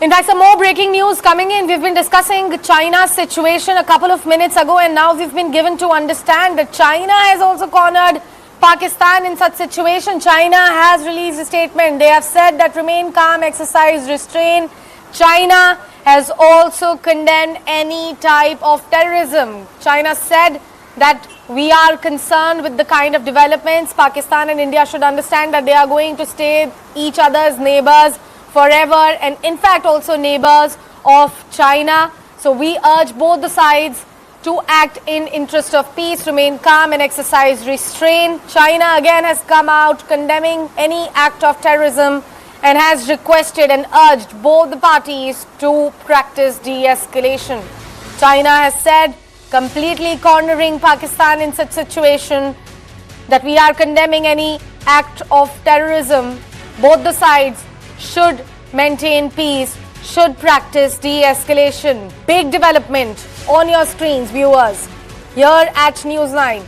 In fact, some more breaking news coming in. We've been discussing China's situation a couple of minutes ago, and now we've been given to understand that China has also cornered Pakistan in such situation. China has released a statement. They have said that remain calm, exercise restraint. China has also condemned any type of terrorism. China said that we are concerned with the kind of developments. Pakistan and India should understand that they are going to stay each other's neighbors forever, and in fact also neighbors of China. So we urge both the sides to act in interest of peace, remain calm and exercise restraint. China again has come out condemning any act of terrorism and has requested and urged both the parties to practice de-escalation. China has said, completely cornering Pakistan in such situation, that we are condemning any act of terrorism. Both the sides should maintain peace, should practice de-escalation. Big development on your screens, viewers, here at News 9.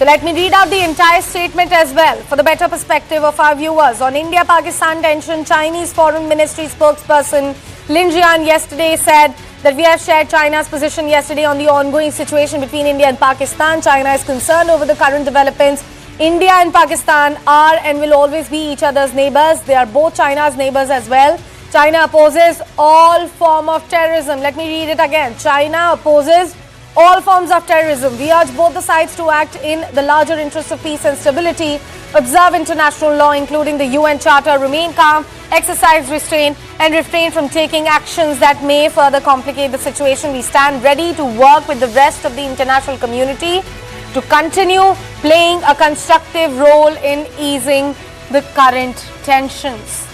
So let me read out the entire statement as well for the better perspective of our viewers. On India-Pakistan tension, Chinese Foreign Ministry spokesperson Lin Jian yesterday said that we have shared China's position yesterday on the ongoing situation between India and Pakistan. China is concerned over the current developments. India and Pakistan are and will always be each other's neighbors. They are both China's neighbors as well. China opposes all form of terrorism. Let me read it again. China opposes all forms of terrorism. We urge both the sides to act in the larger interest of peace and stability, observe international law including the UN Charter, remain calm, exercise restraint and refrain from taking actions that may further complicate the situation. We stand ready to work with the rest of the international community to continue playing a constructive role in easing the current tensions.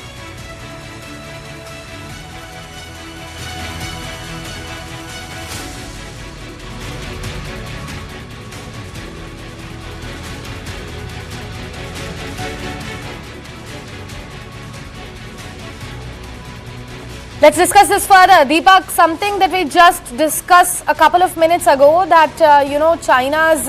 Let's discuss this further. Deepak, something that we just discussed a couple of minutes ago, that, China's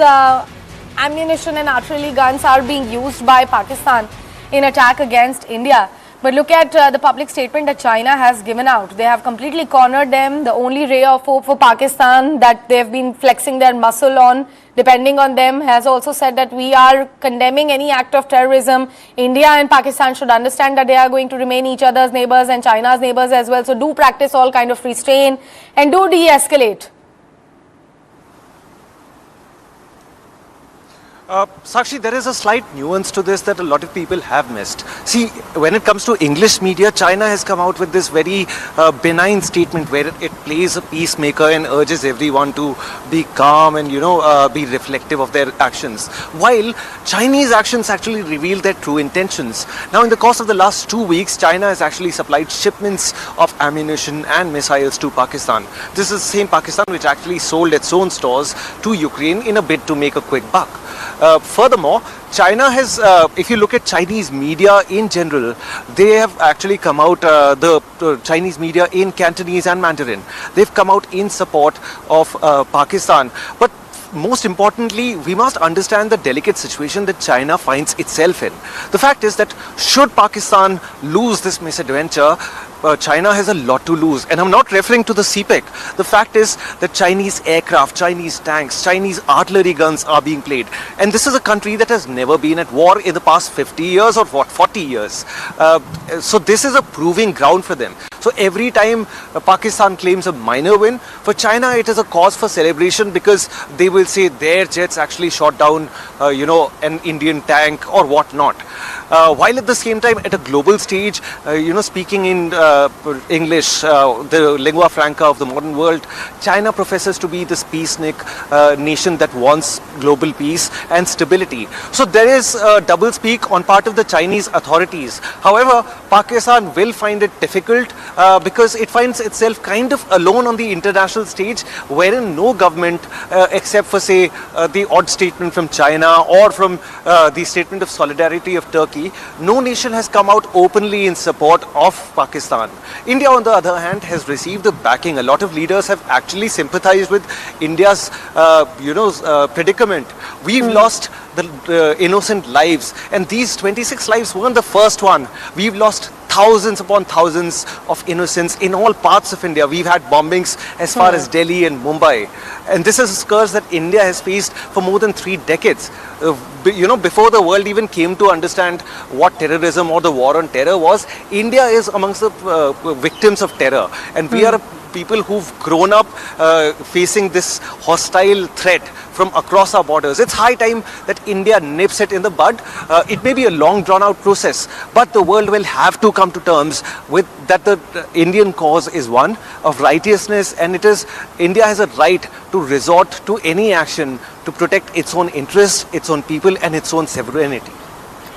ammunition and artillery guns are being used by Pakistan in attack against India. But look at the public statement that China has given out. They have completely cornered them. The only ray of hope for Pakistan that they've been flexing their muscle on, depending on them, has also said that we are condemning any act of terrorism. India and Pakistan should understand that they are going to remain each other's neighbors and China's neighbors as well. So do practice all kind of restraint and do de-escalate. Sakshi, there is a slight nuance to this that a lot of people have missed. See, when it comes to English media, China has come out with this very benign statement where it plays a peacemaker and urges everyone to be calm and, be reflective of their actions. While Chinese actions actually reveal their true intentions. Now, in the course of the last 2 weeks, China has actually supplied shipments of ammunition and missiles to Pakistan. This is the same Pakistan which actually sold its own stores to Ukraine in a bid to make a quick buck. Furthermore, China has, if you look at Chinese media in general, they have actually come out, the Chinese media in Cantonese and Mandarin, they've come out in support of Pakistan. But most importantly, we must understand the delicate situation that China finds itself in. The fact is that should Pakistan lose this misadventure, China has a lot to lose. And I'm not referring to the CPEC. The fact is that Chinese aircraft, Chinese tanks, Chinese artillery guns are being played. And this is a country that has never been at war in the past 50 years or 40 years. So this is a proving ground for them. So every time Pakistan claims a minor win, for China it is a cause for celebration because they will say their jets actually shot down, an Indian tank or whatnot. While at the same time, at a global stage, speaking in English, the lingua franca of the modern world, China professes to be this peacenik nation that wants global peace and stability. So there is a doublespeak on part of the Chinese authorities. However, Pakistan will find it difficult because it finds itself kind of alone on the international stage, wherein no government, except for say the odd statement from China or from the statement of solidarity of Turkey, no nation has come out openly in support of Pakistan. India, on the other hand, has received the backing. A lot of leaders have actually sympathized with India's, predicament. We've lost the innocent lives, and these 26 lives weren't the first one. We've lost thousands upon thousands of innocents in all parts of India. We've had bombings as far as Delhi and Mumbai. And this is a scourge that India has faced for more than 3 decades. Before the world even came to understand what terrorism or the war on terror was, India is amongst the victims of terror. And we are people who've grown up facing this hostile threat from across our borders. It's high time that India nips it in the bud. It may be a long drawn out process, but the world will have to come to terms with that the Indian cause is one of righteousness, and it is India has a right to resort to any action to protect its own interests, its own people and its own sovereignty.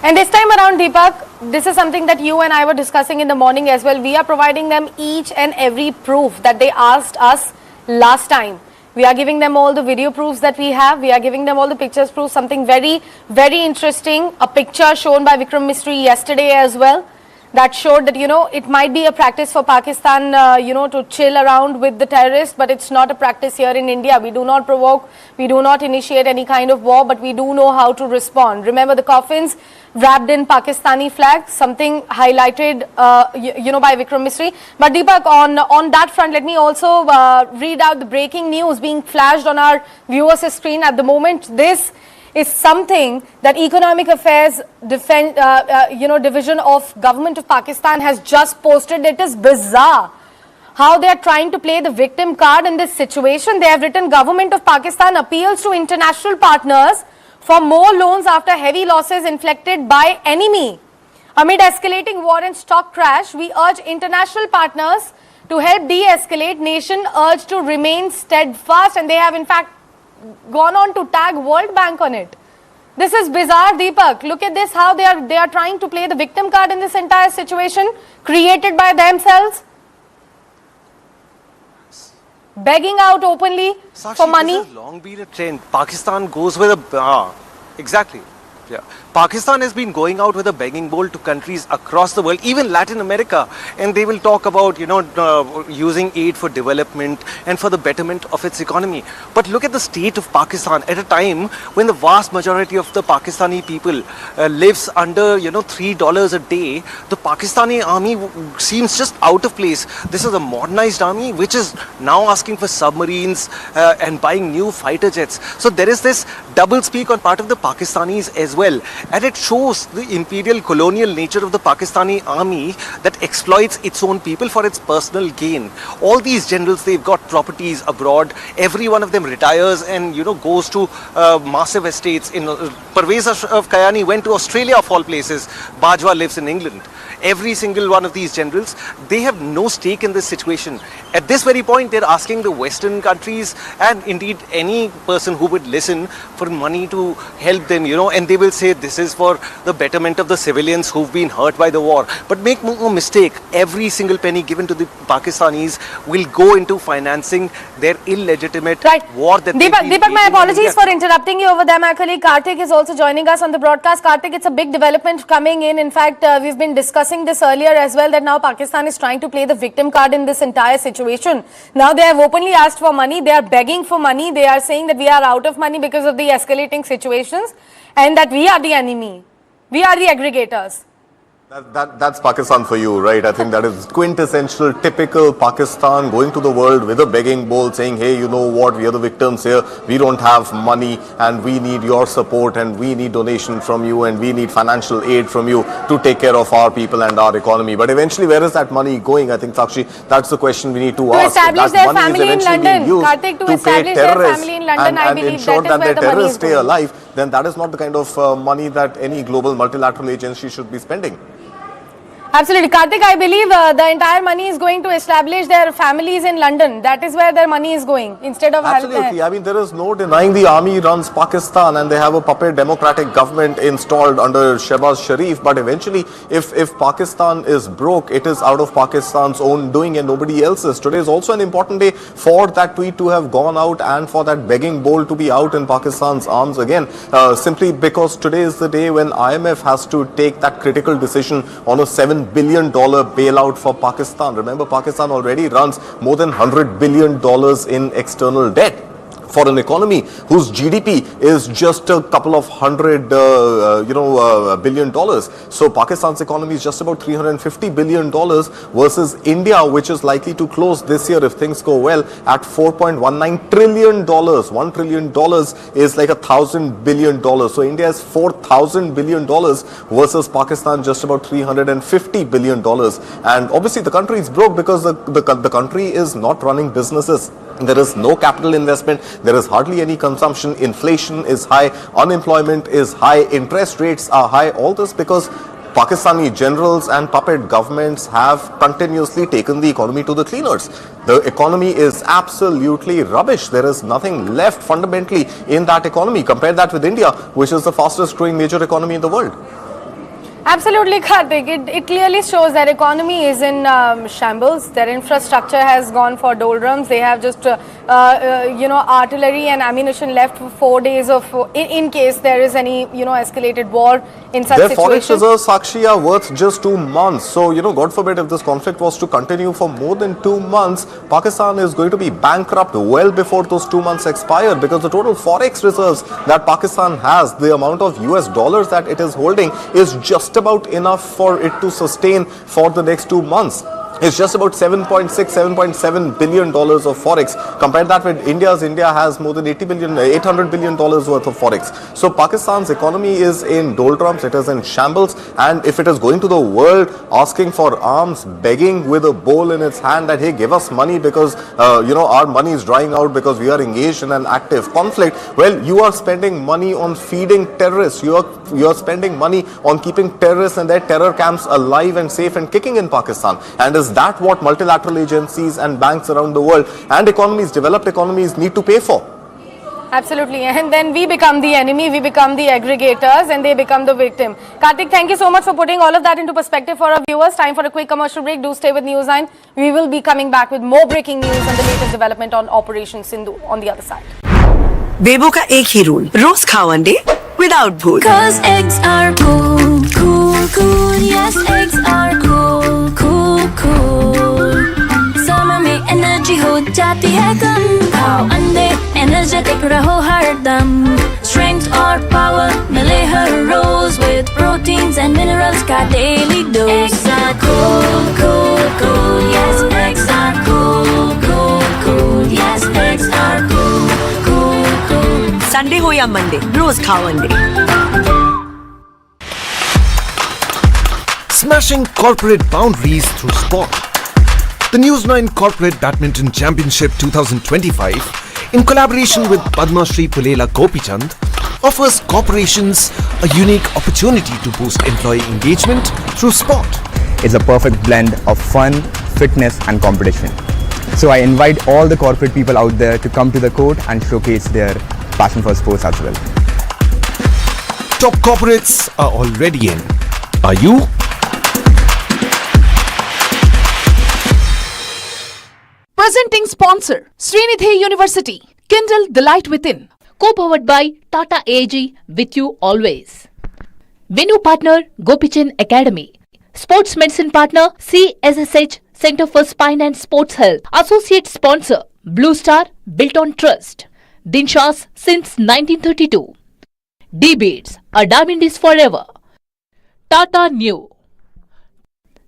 And this time around, Deepak, this is something that you and I were discussing in the morning as well. We are providing them each and every proof that they asked us last time. We are giving them all the video proofs that we have. We are giving them all the pictures proofs. Something very, very interesting. A picture shown by Vikram Misri yesterday as well. that showed that, it might be a practice for Pakistan, to chill around with the terrorists, but it's not a practice here in India. We do not provoke, we do not initiate any kind of war, but we do know how to respond. Remember the coffins wrapped in Pakistani flags, something highlighted, by Vikram Misri. But Deepak, on that front, let me also read out the breaking news being flashed on our viewers' screen at the moment. This is something that Economic Affairs Division of Government of Pakistan has just posted. It is bizarre how they are trying to play the victim card in this situation. They have written, Government of Pakistan appeals to international partners for more loans after heavy losses inflicted by enemy. Amid escalating war and stock crash, we urge international partners to help de-escalate. Nation urged to remain steadfast, and they have in fact gone on to tag World Bank on it. This is bizarre, Deepak. Look at this, how they are trying to play the victim card in this entire situation created by themselves. Begging out openly for money. This has long been a trend. Pakistan goes with a exactly. Yeah. Pakistan has been going out with a begging bowl to countries across the world, even Latin America, and they will talk about using aid for development and for the betterment of its economy. But look at the state of Pakistan at a time when the vast majority of the Pakistani people lives under $3 a day. The Pakistani army seems just out of place. This is a modernized army which is now asking for submarines and buying new fighter jets. So there is this double speak on part of the Pakistanis as well. And it shows the imperial colonial nature of the Pakistani army that exploits its own people for its personal gain. All these generals, they've got properties abroad. Every one of them retires and goes to massive estates. Parvez Kayani went to Australia of all places. Bajwa lives in England. Every single one of these generals, they have no stake in this situation. At this very point, they're asking the Western countries and indeed any person who would listen for money to help them, and they will say this is for the betterment of the civilians who've been hurt by the war. But make no mistake, every single penny given to the Pakistanis will go into financing their illegitimate war that Deepak, my apologies for interrupting you over there. My colleague Karthik is also joining us on the broadcast. Karthik, it's a big development coming in. In fact, we've been discussing this earlier as well, that now Pakistan is trying to play the victim card in this entire situation. Now they have openly asked for money. They are begging for money. They are saying that we are out of money because of the escalating situations and that we are the enemy. We are the aggregators. That's Pakistan for you, right? I think that is quintessential, typical Pakistan going to the world with a begging bowl saying, hey, you know what, we are the victims here. We don't have money and we need your support and we need donation from you and we need financial aid from you to take care of our people and our economy. But eventually, where is that money going? I think, Sakshi, that's the question we need to ask. Establish their family in London. Karthik, to establish their family in London, I believe ensure that is where the money is stay going. alive, then that is not the kind of money that any global multilateral agency should be spending. Absolutely. Karthik, I believe the entire money is going to establish their families in London. That is where their money is going instead of Absolutely. I mean, there is no denying the army runs Pakistan and they have a puppet democratic government installed under Shehbaz Sharif. But eventually, if Pakistan is broke, it is out of Pakistan's own doing and nobody else's. Today is also an important day for that tweet to have gone out and for that begging bowl to be out in Pakistan's arms again. Simply because today is the day when IMF has to take that critical decision on a $7 billion bailout for Pakistan. Remember, Pakistan already runs more than $100 billion in external debt. For an economy whose GDP is just a couple of billion dollars. So Pakistan's economy is just about $350 billion versus India, which is likely to close this year if things go well at $4.19 trillion. $1 trillion is like $1,000 billion. So India is $4,000 billion versus Pakistan just about $350 billion. And obviously the country is broke because the country is not running businesses. There is no capital investment. There is hardly any consumption. Inflation is high. Unemployment is high. Interest rates are high. All this because Pakistani generals and puppet governments have continuously taken the economy to the cleaners. The economy is absolutely rubbish. There is nothing left fundamentally in that economy. Compare that with India, which is the fastest growing major economy in the world. Absolutely, Karthik. It clearly shows that economy is in shambles. Their infrastructure has gone for doldrums. They have just artillery and ammunition left for 4 days of, in case there is any, escalated war in such Their situation? forex reserves, Sakshi, are worth just 2 months. So, God forbid if this conflict was to continue for more than 2 months, Pakistan is going to be bankrupt well before those 2 months expire, because the total forex reserves that Pakistan has, the amount of US dollars that it is holding, is just about enough for it to sustain for the next 2 months. It's just about $7.6, $7.7 billion of forex. Compare that with India's. India has more than $800 billion worth of forex. So Pakistan's economy is in doldrums, it is in shambles, and if it is going to the world asking for arms, begging with a bowl in its hand that, hey, give us money because, our money is drying out because we are engaged in an active conflict, well, you are spending money on feeding terrorists. You are spending money on keeping terrorists and their terror camps alive and safe and kicking in Pakistan. And is that what multilateral agencies and banks around the world and economies, developed economies, need to pay for? Absolutely. And then we become the enemy, we become the aggregators, and they become the victim. Karthik, thank you so much for putting all of that into perspective for our viewers. Time for a quick commercial break. Do stay with News9. We will be coming back with more breaking news and the latest development on Operation Sindhu on the other side. बेबो का एक ही rule, रोज खाओ अंडे without भूल। Cause eggs are cool, cool, cool. Yes, eggs are cool, cool, cool. Summer में energy हो जाती है कम, खाओ अंडे एनर्जेटिक रहो हरदम। Strength और पावर मिले हर रोज with proteins and minerals का daily dose। Eggs are cool, cool, cool. Yes, eggs are cool, cool, cool. Yes, eggs are cool, cool, cool. Sunday हो या मंडे, रोज खाओ अंडे। Smashing corporate boundaries through sport. The News9 Corporate Badminton Championship 2025, in collaboration with Padma Shri Pulela Gopichand, offers corporations a unique opportunity to boost employee engagement through sport. It's a perfect blend of fun, fitness and competition. So I invite all the corporate people out there to come to the court and showcase their passion for sports as well. Top corporates are already in. Are you? Presenting sponsor, Srinidhi University, Kindle the Light Within. Co-powered by Tata AG, with you always. Venue partner, Gopichan Academy. Sports medicine partner, CSSH, Center for Spine and Sports Health. Associate sponsor, Blue Star, built on trust. Dinshas since 1932. D-Beats, a diamond is forever. Tata New.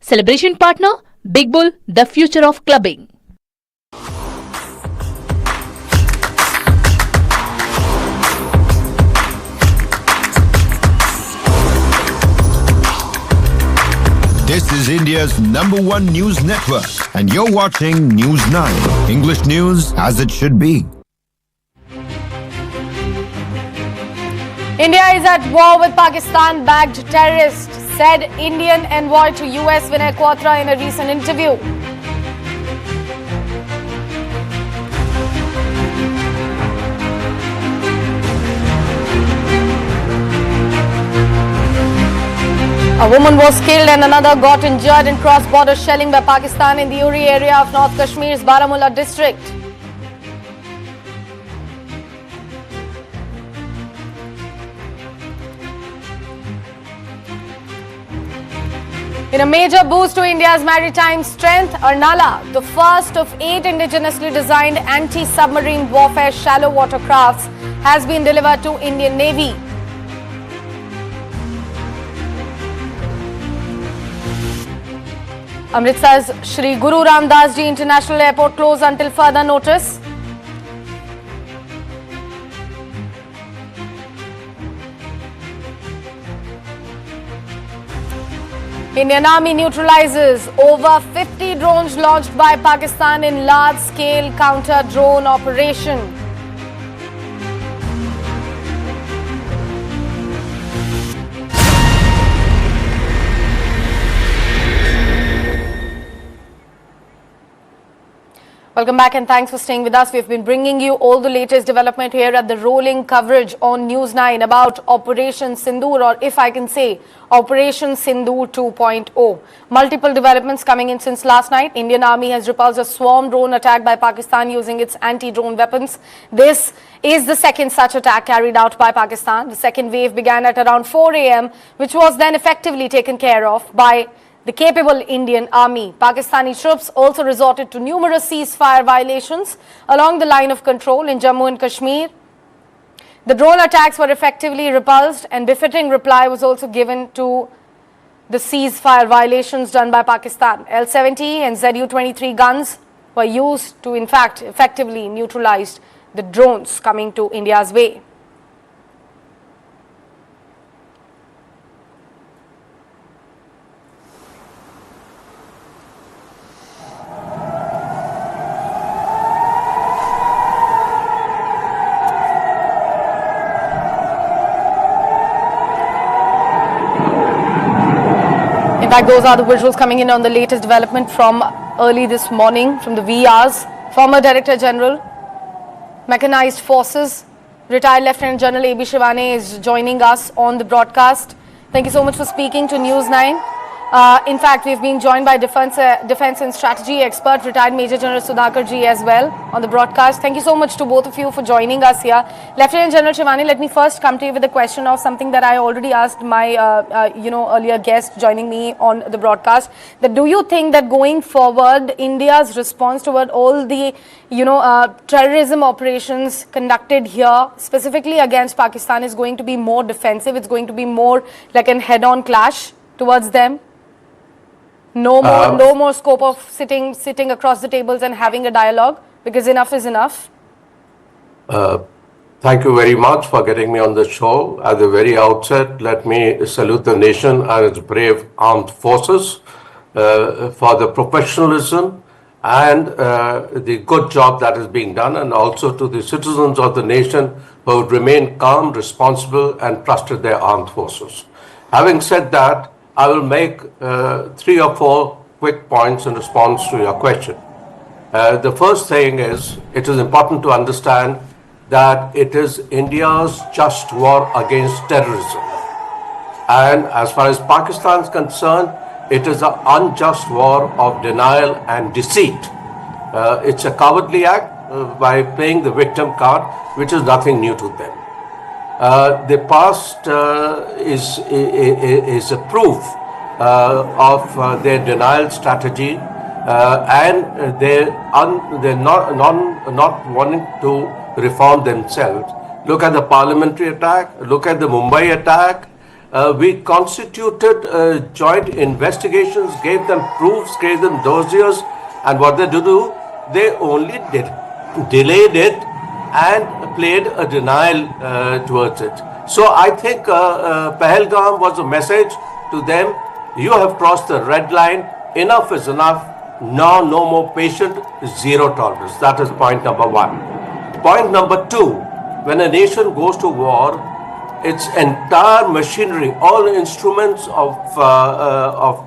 Celebration partner, Big Bull, the future of clubbing. This is India's #1 news network, and you're watching News9, English news as it should be. India is at war with Pakistan-backed terrorists, said Indian envoy to US Vinay Quatra in a recent interview. A woman was killed and another got injured in cross-border shelling by Pakistan in the Uri area of North Kashmir's Baramulla district. In a major boost to India's maritime strength, Arnala, the first of 8 indigenously designed anti-submarine warfare shallow water crafts, has been delivered to Indian Navy. Amritsar's Shri Guru Ramdas Ji International Airport closed until further notice. Indian Army neutralizes over 50 drones launched by Pakistan in large-scale counter-drone operation. Welcome back and thanks for staying with us. We've been bringing you all the latest development here at the rolling coverage on News 9 about Operation Sindoor, or if I can say Operation Sindoor 2.0. Multiple developments coming in since last night. Indian Army has repulsed a swarm drone attack by Pakistan using its anti-drone weapons. This is the second such attack carried out by Pakistan. The second wave began at around 4 a.m., which was then effectively taken care of by the capable Indian Army. Pakistani troops also resorted to numerous ceasefire violations along the line of control in Jammu and Kashmir. The drone attacks were effectively repulsed, and befitting reply was also given to the ceasefire violations done by Pakistan. L-70 and Zu-23 guns were used to, in fact, effectively neutralize the drones coming to India's way. In fact, those are the visuals coming in on the latest development from early this morning from the VRs. Former Director General, Mechanized Forces, retired Lieutenant General A.B. Shivane is joining us on the broadcast. Thank you so much for speaking to News 9. In fact, we've been joined by Defense and Strategy expert, retired Major General Sudhakar ji as well on the broadcast. Thank you so much to both of you for joining us here. Lieutenant General Shivani, let me first come to you with a question of something that I already asked my earlier guest joining me on the broadcast. That do you think that going forward, India's response toward all the terrorism operations conducted here, specifically against Pakistan, is going to be more defensive? It's going to be more like a head-on clash towards them? No more scope of sitting across the tables and having a dialogue, because enough is enough? Thank you very much for getting me on the show. At the very outset, let me salute the nation and its brave armed forces for the professionalism and the good job that is being done, and also to the citizens of the nation who would remain calm, responsible, and trusted their armed forces. Having said that, I will make 3 or 4 quick points in response to your question. The first thing is, it is important to understand that it is India's just war against terrorism. And as far as Pakistan is concerned, it is an unjust war of denial and deceit. It's a cowardly act by playing the victim card, which is nothing new to them. The past is a proof of their denial strategy, and they're not wanting to reform themselves. Look at the parliamentary attack, look at the Mumbai attack. We constituted joint investigations, gave them proofs, gave them dossiers, and what they do, they only delayed it and played a denial towards it. So I think Pahalgam was a message to them: you have crossed the red line, enough is enough, now no more patient, zero tolerance. That is point number 1. Point number 2, when a nation goes to war, its entire machinery, all instruments of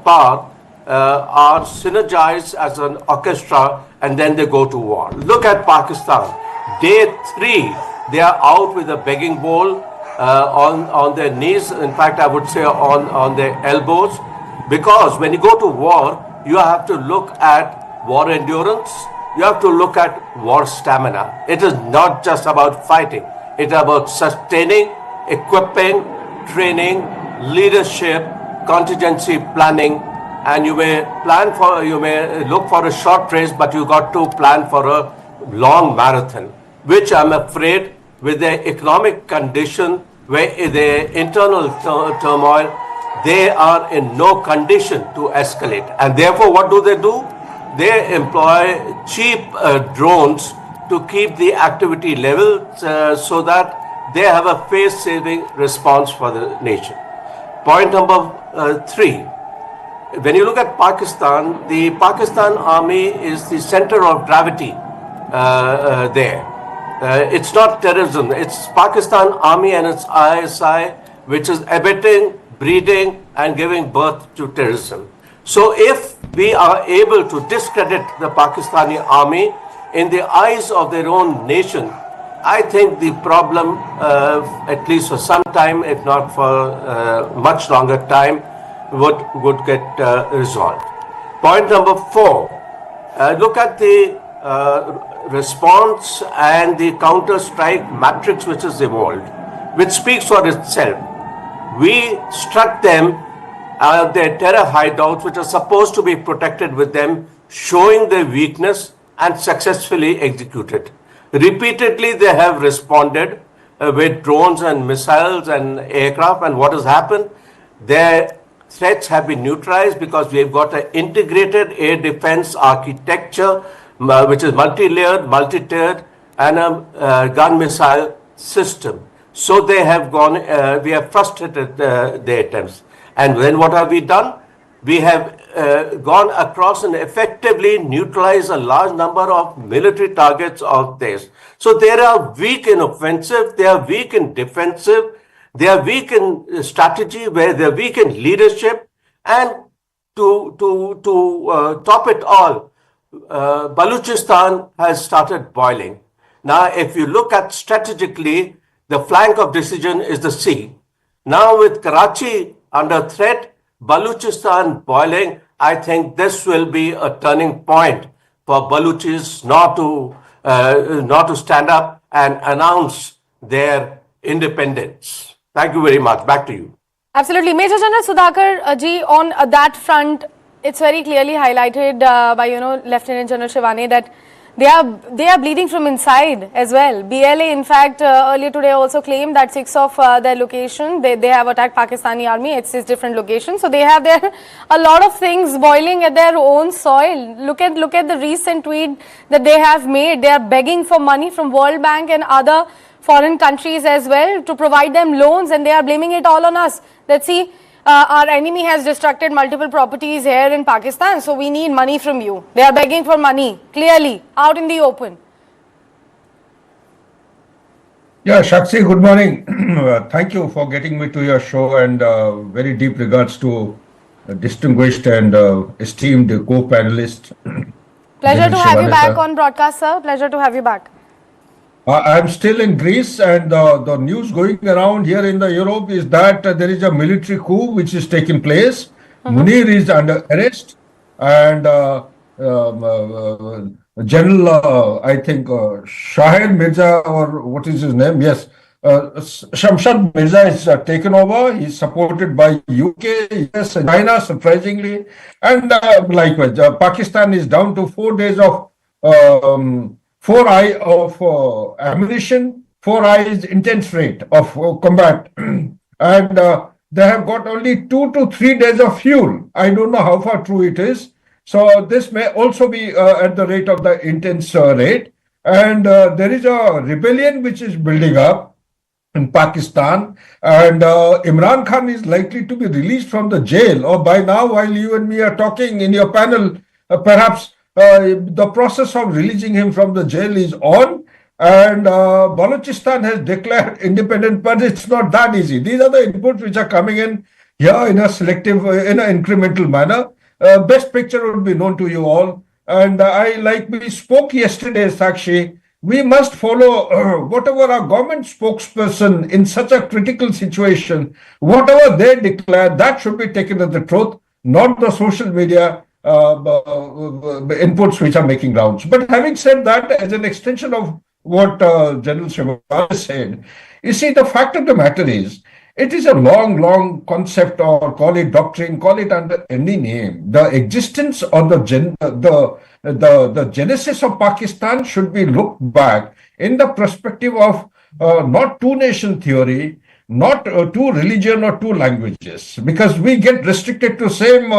power are synergized as an orchestra, and then they go to war. Look at Pakistan. Day 3, they are out with a begging bowl on their knees. In fact, I would say on their elbows, because when you go to war, you have to look at war endurance. You have to look at war stamina. It is not just about fighting. It is about sustaining, equipping, training, leadership, contingency planning, and you may look for a short race, but you got to plan for a long marathon, which I'm afraid with their economic condition, where their internal turmoil, they are in no condition to escalate. And therefore, what do? They employ cheap drones to keep the activity level so that they have a face-saving response for the nation. Point number 3. When you look at Pakistan, the Pakistan army is the center of gravity there. It's not terrorism, it's Pakistan army and its ISI which is abetting, breeding and giving birth to terrorism. So if we are able to discredit the Pakistani army, in the eyes of their own nation, I think the problem, at least for some time, if not for much longer time, would get resolved. Point number 4, look at the response and the counter-strike matrix which is evolved, which speaks for itself. We struck them their terror hideouts, which are supposed to be protected with them, showing their weakness and successfully executed. Repeatedly, they have responded with drones and missiles and aircraft, and what has happened? Their threats have been neutralized because we have got an integrated air defense architecture, which is multi-layered, multi-tiered, and a gun missile system. So they have gone, we have frustrated their attempts. And then what have we done? We have gone across and effectively neutralized a large number of military targets of theirs. So they are weak in offensive, they are weak in defensive, they are weak in strategy, where they are weak in leadership. And to top it all, Balochistan has started boiling. Now, if you look at strategically, the flank of decision is the sea. Now with Karachi under threat, Balochistan boiling, I think this will be a turning point for Balochis not to stand up and announce their independence. Thank you very much. Back to you. Absolutely. Major General Sudhakar ji, on that front, it's very clearly highlighted by, Lieutenant General Shivani that they are bleeding from inside as well. BLA, in fact, earlier today also claimed that 6 of their location, they have attacked Pakistani army at 6 different locations. So they have a lot of things boiling at their own soil. Look at the recent tweet that they have made. They are begging for money from World Bank and other foreign countries as well to provide them loans, and they are blaming it all on us. Let's see. Our enemy has destructed multiple properties here in Pakistan, so we need money from you. They are begging for money, clearly, out in the open. Yeah, Shakshi, good morning. Thank you for getting me to your show, and very deep regards to distinguished and esteemed co-panelist. Pleasure to have you back on broadcast, sir. Pleasure to have you back. I'm still in Greece, and the news going around here in the Europe is that there is a military coup which is taking place. Munir is under arrest, and General, I think, Shahid Mirza, or what is his name? Yes, Shamshad Mirza is taken over. He's supported by UK, US, and China, surprisingly. And likewise, Pakistan is down to 4 days of 4 eye of ammunition, 4 eyes intense rate of combat, and they have got only 2 to 3 days of fuel. I don't know how far true it is. So this may also be at the rate of the intense rate. And there is a rebellion which is building up in Pakistan, and Imran Khan is likely to be released from the jail, or by now, while you and me are talking in your panel, perhaps the process of releasing him from the jail is on, and Balochistan has declared independent, but it's not that easy. These are the inputs which are coming in here in a selective, in an incremental manner. Best picture would be known to you all. And like we spoke yesterday, Sakshi, we must follow whatever our government spokesperson in such a critical situation, whatever they declare, that should be taken as the truth, not the social media inputs which are making rounds. But having said that, as an extension of what General Shivani said, you see, the fact of the matter is, it is a long concept, or call it doctrine, call it under any name. The existence or the genesis of Pakistan should be looked back in the perspective of not two-nation theory, not two religion or two languages, because we get restricted to same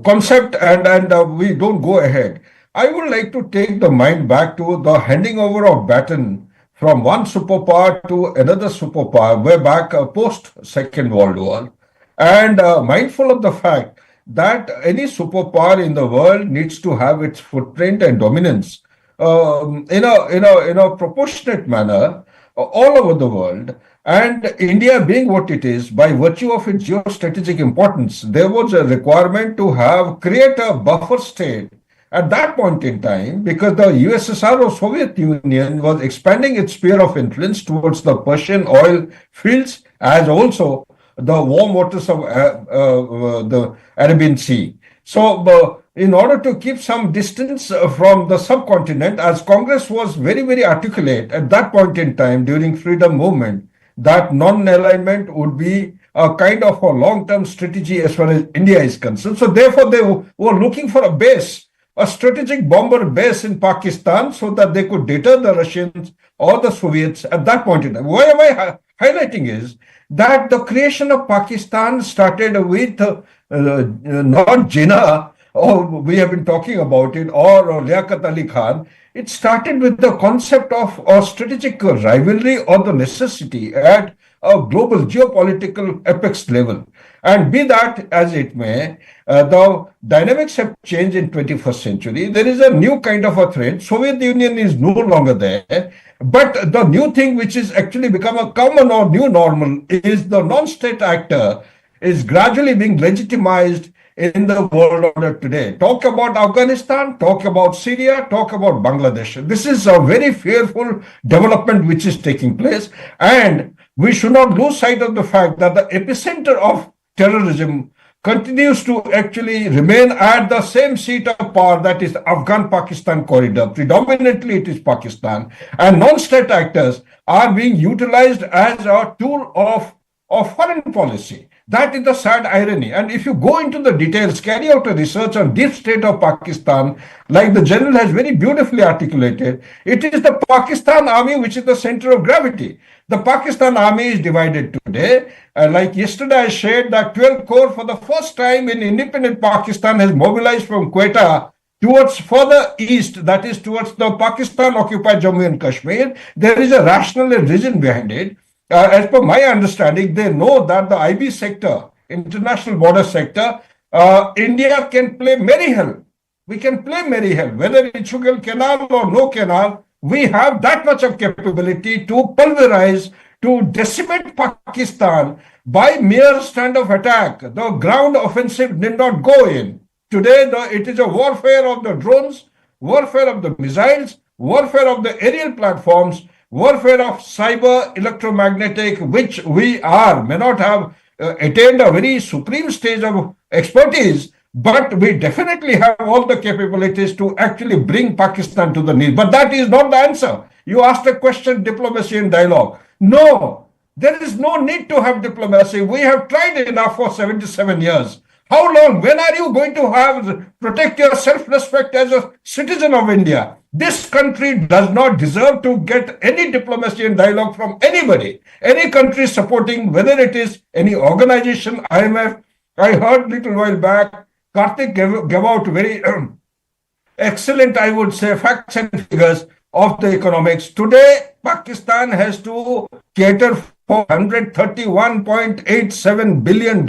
concept, and we don't go ahead. I would like to take the mind back to the handing over of baton from one superpower to another superpower, way back post Second World War, and mindful of the fact that any superpower in the world needs to have its footprint and dominance in a proportionate manner all over the world. And India being what it is, by virtue of its geostrategic importance, there was a requirement to create a buffer state at that point in time, because the USSR or Soviet Union was expanding its sphere of influence towards the Persian oil fields as also the warm waters of the Arabian Sea. So, in order to keep some distance from the subcontinent, as Congress was very, very articulate at that point in time during freedom movement, that non-alignment would be a kind of a long-term strategy as far as India is concerned. So therefore, they were looking for a base, a strategic bomber base in Pakistan so that they could deter the Russians or the Soviets at that point in time. Why am I highlighting is that the creation of Pakistan started with not Jinnah, or we have been talking about it, or Liaquat Ali Khan. It started with the concept of a strategic rivalry or the necessity at a global geopolitical apex level. And be that as it may, the dynamics have changed in 21st century. There is a new kind of a threat. Soviet Union is no longer there. But the new thing which is actually become a common or new normal is the non-state actor is gradually being legitimized in the world order today. Talk about Afghanistan, talk about Syria, talk about Bangladesh. This is a very fearful development which is taking place. And we should not lose sight of the fact that the epicenter of terrorism continues to actually remain at the same seat of power, that is the Afghan-Pakistan corridor. Predominantly it is Pakistan. And non-state actors are being utilized as a tool of foreign policy. That is the sad irony. And if you go into the details, carry out a research on deep state of Pakistan, like the general has very beautifully articulated, it is the Pakistan army which is the center of gravity. The Pakistan army is divided today. Like yesterday, I shared that 12 Corps for the first time in independent Pakistan has mobilized from Quetta towards further east, that is towards the Pakistan-occupied Jammu and Kashmir. There is a rational reason behind it. As per my understanding, they know that the IB sector, international border sector, India can play merry hell. We can play merry hell. Whether it's Schuylkill Canal or no canal, we have that much of capability to pulverize, to decimate Pakistan by mere stand of attack. The ground offensive did not go in. Today, it is a warfare of the drones, warfare of the missiles, warfare of the aerial platforms, warfare of cyber electromagnetic, which we may not have attained a very supreme stage of expertise, but we definitely have all the capabilities to actually bring Pakistan to the knees. But that is not the answer. You asked a question, diplomacy and dialogue. No, there is no need to have diplomacy. We have tried enough for 77 years. How long? When are you going to protect your self-respect as a citizen of India? This country does not deserve to get any diplomacy and dialogue from anybody. Any country supporting, whether it is any organization, IMF. I heard a little while back, Karthik gave out very excellent, I would say, facts and figures of the economics. Today, Pakistan has to cater for $131.87 billion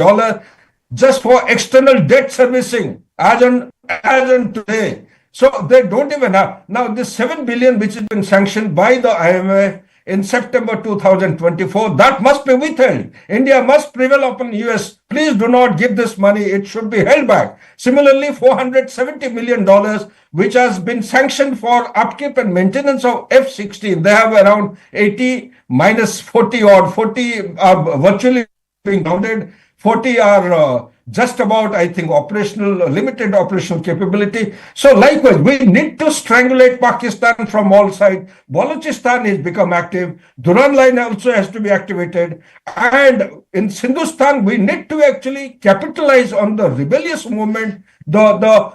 just for external debt servicing as on today. So they don't even have. Now this 7 billion which has been sanctioned by the IMF in September 2024, that must be withheld. India must prevail upon US. Please do not give this money. It should be held back. Similarly, $470 million which has been sanctioned for upkeep and maintenance of F-16. They have around 80 minus 40 or 40 are virtually being grounded. 40 are just about, I think, limited operational capability. So likewise, we need to strangulate Pakistan from all sides. Balochistan has become active. Duran line also has to be activated. And in Hindustan, we need to actually capitalize on the rebellious movement, the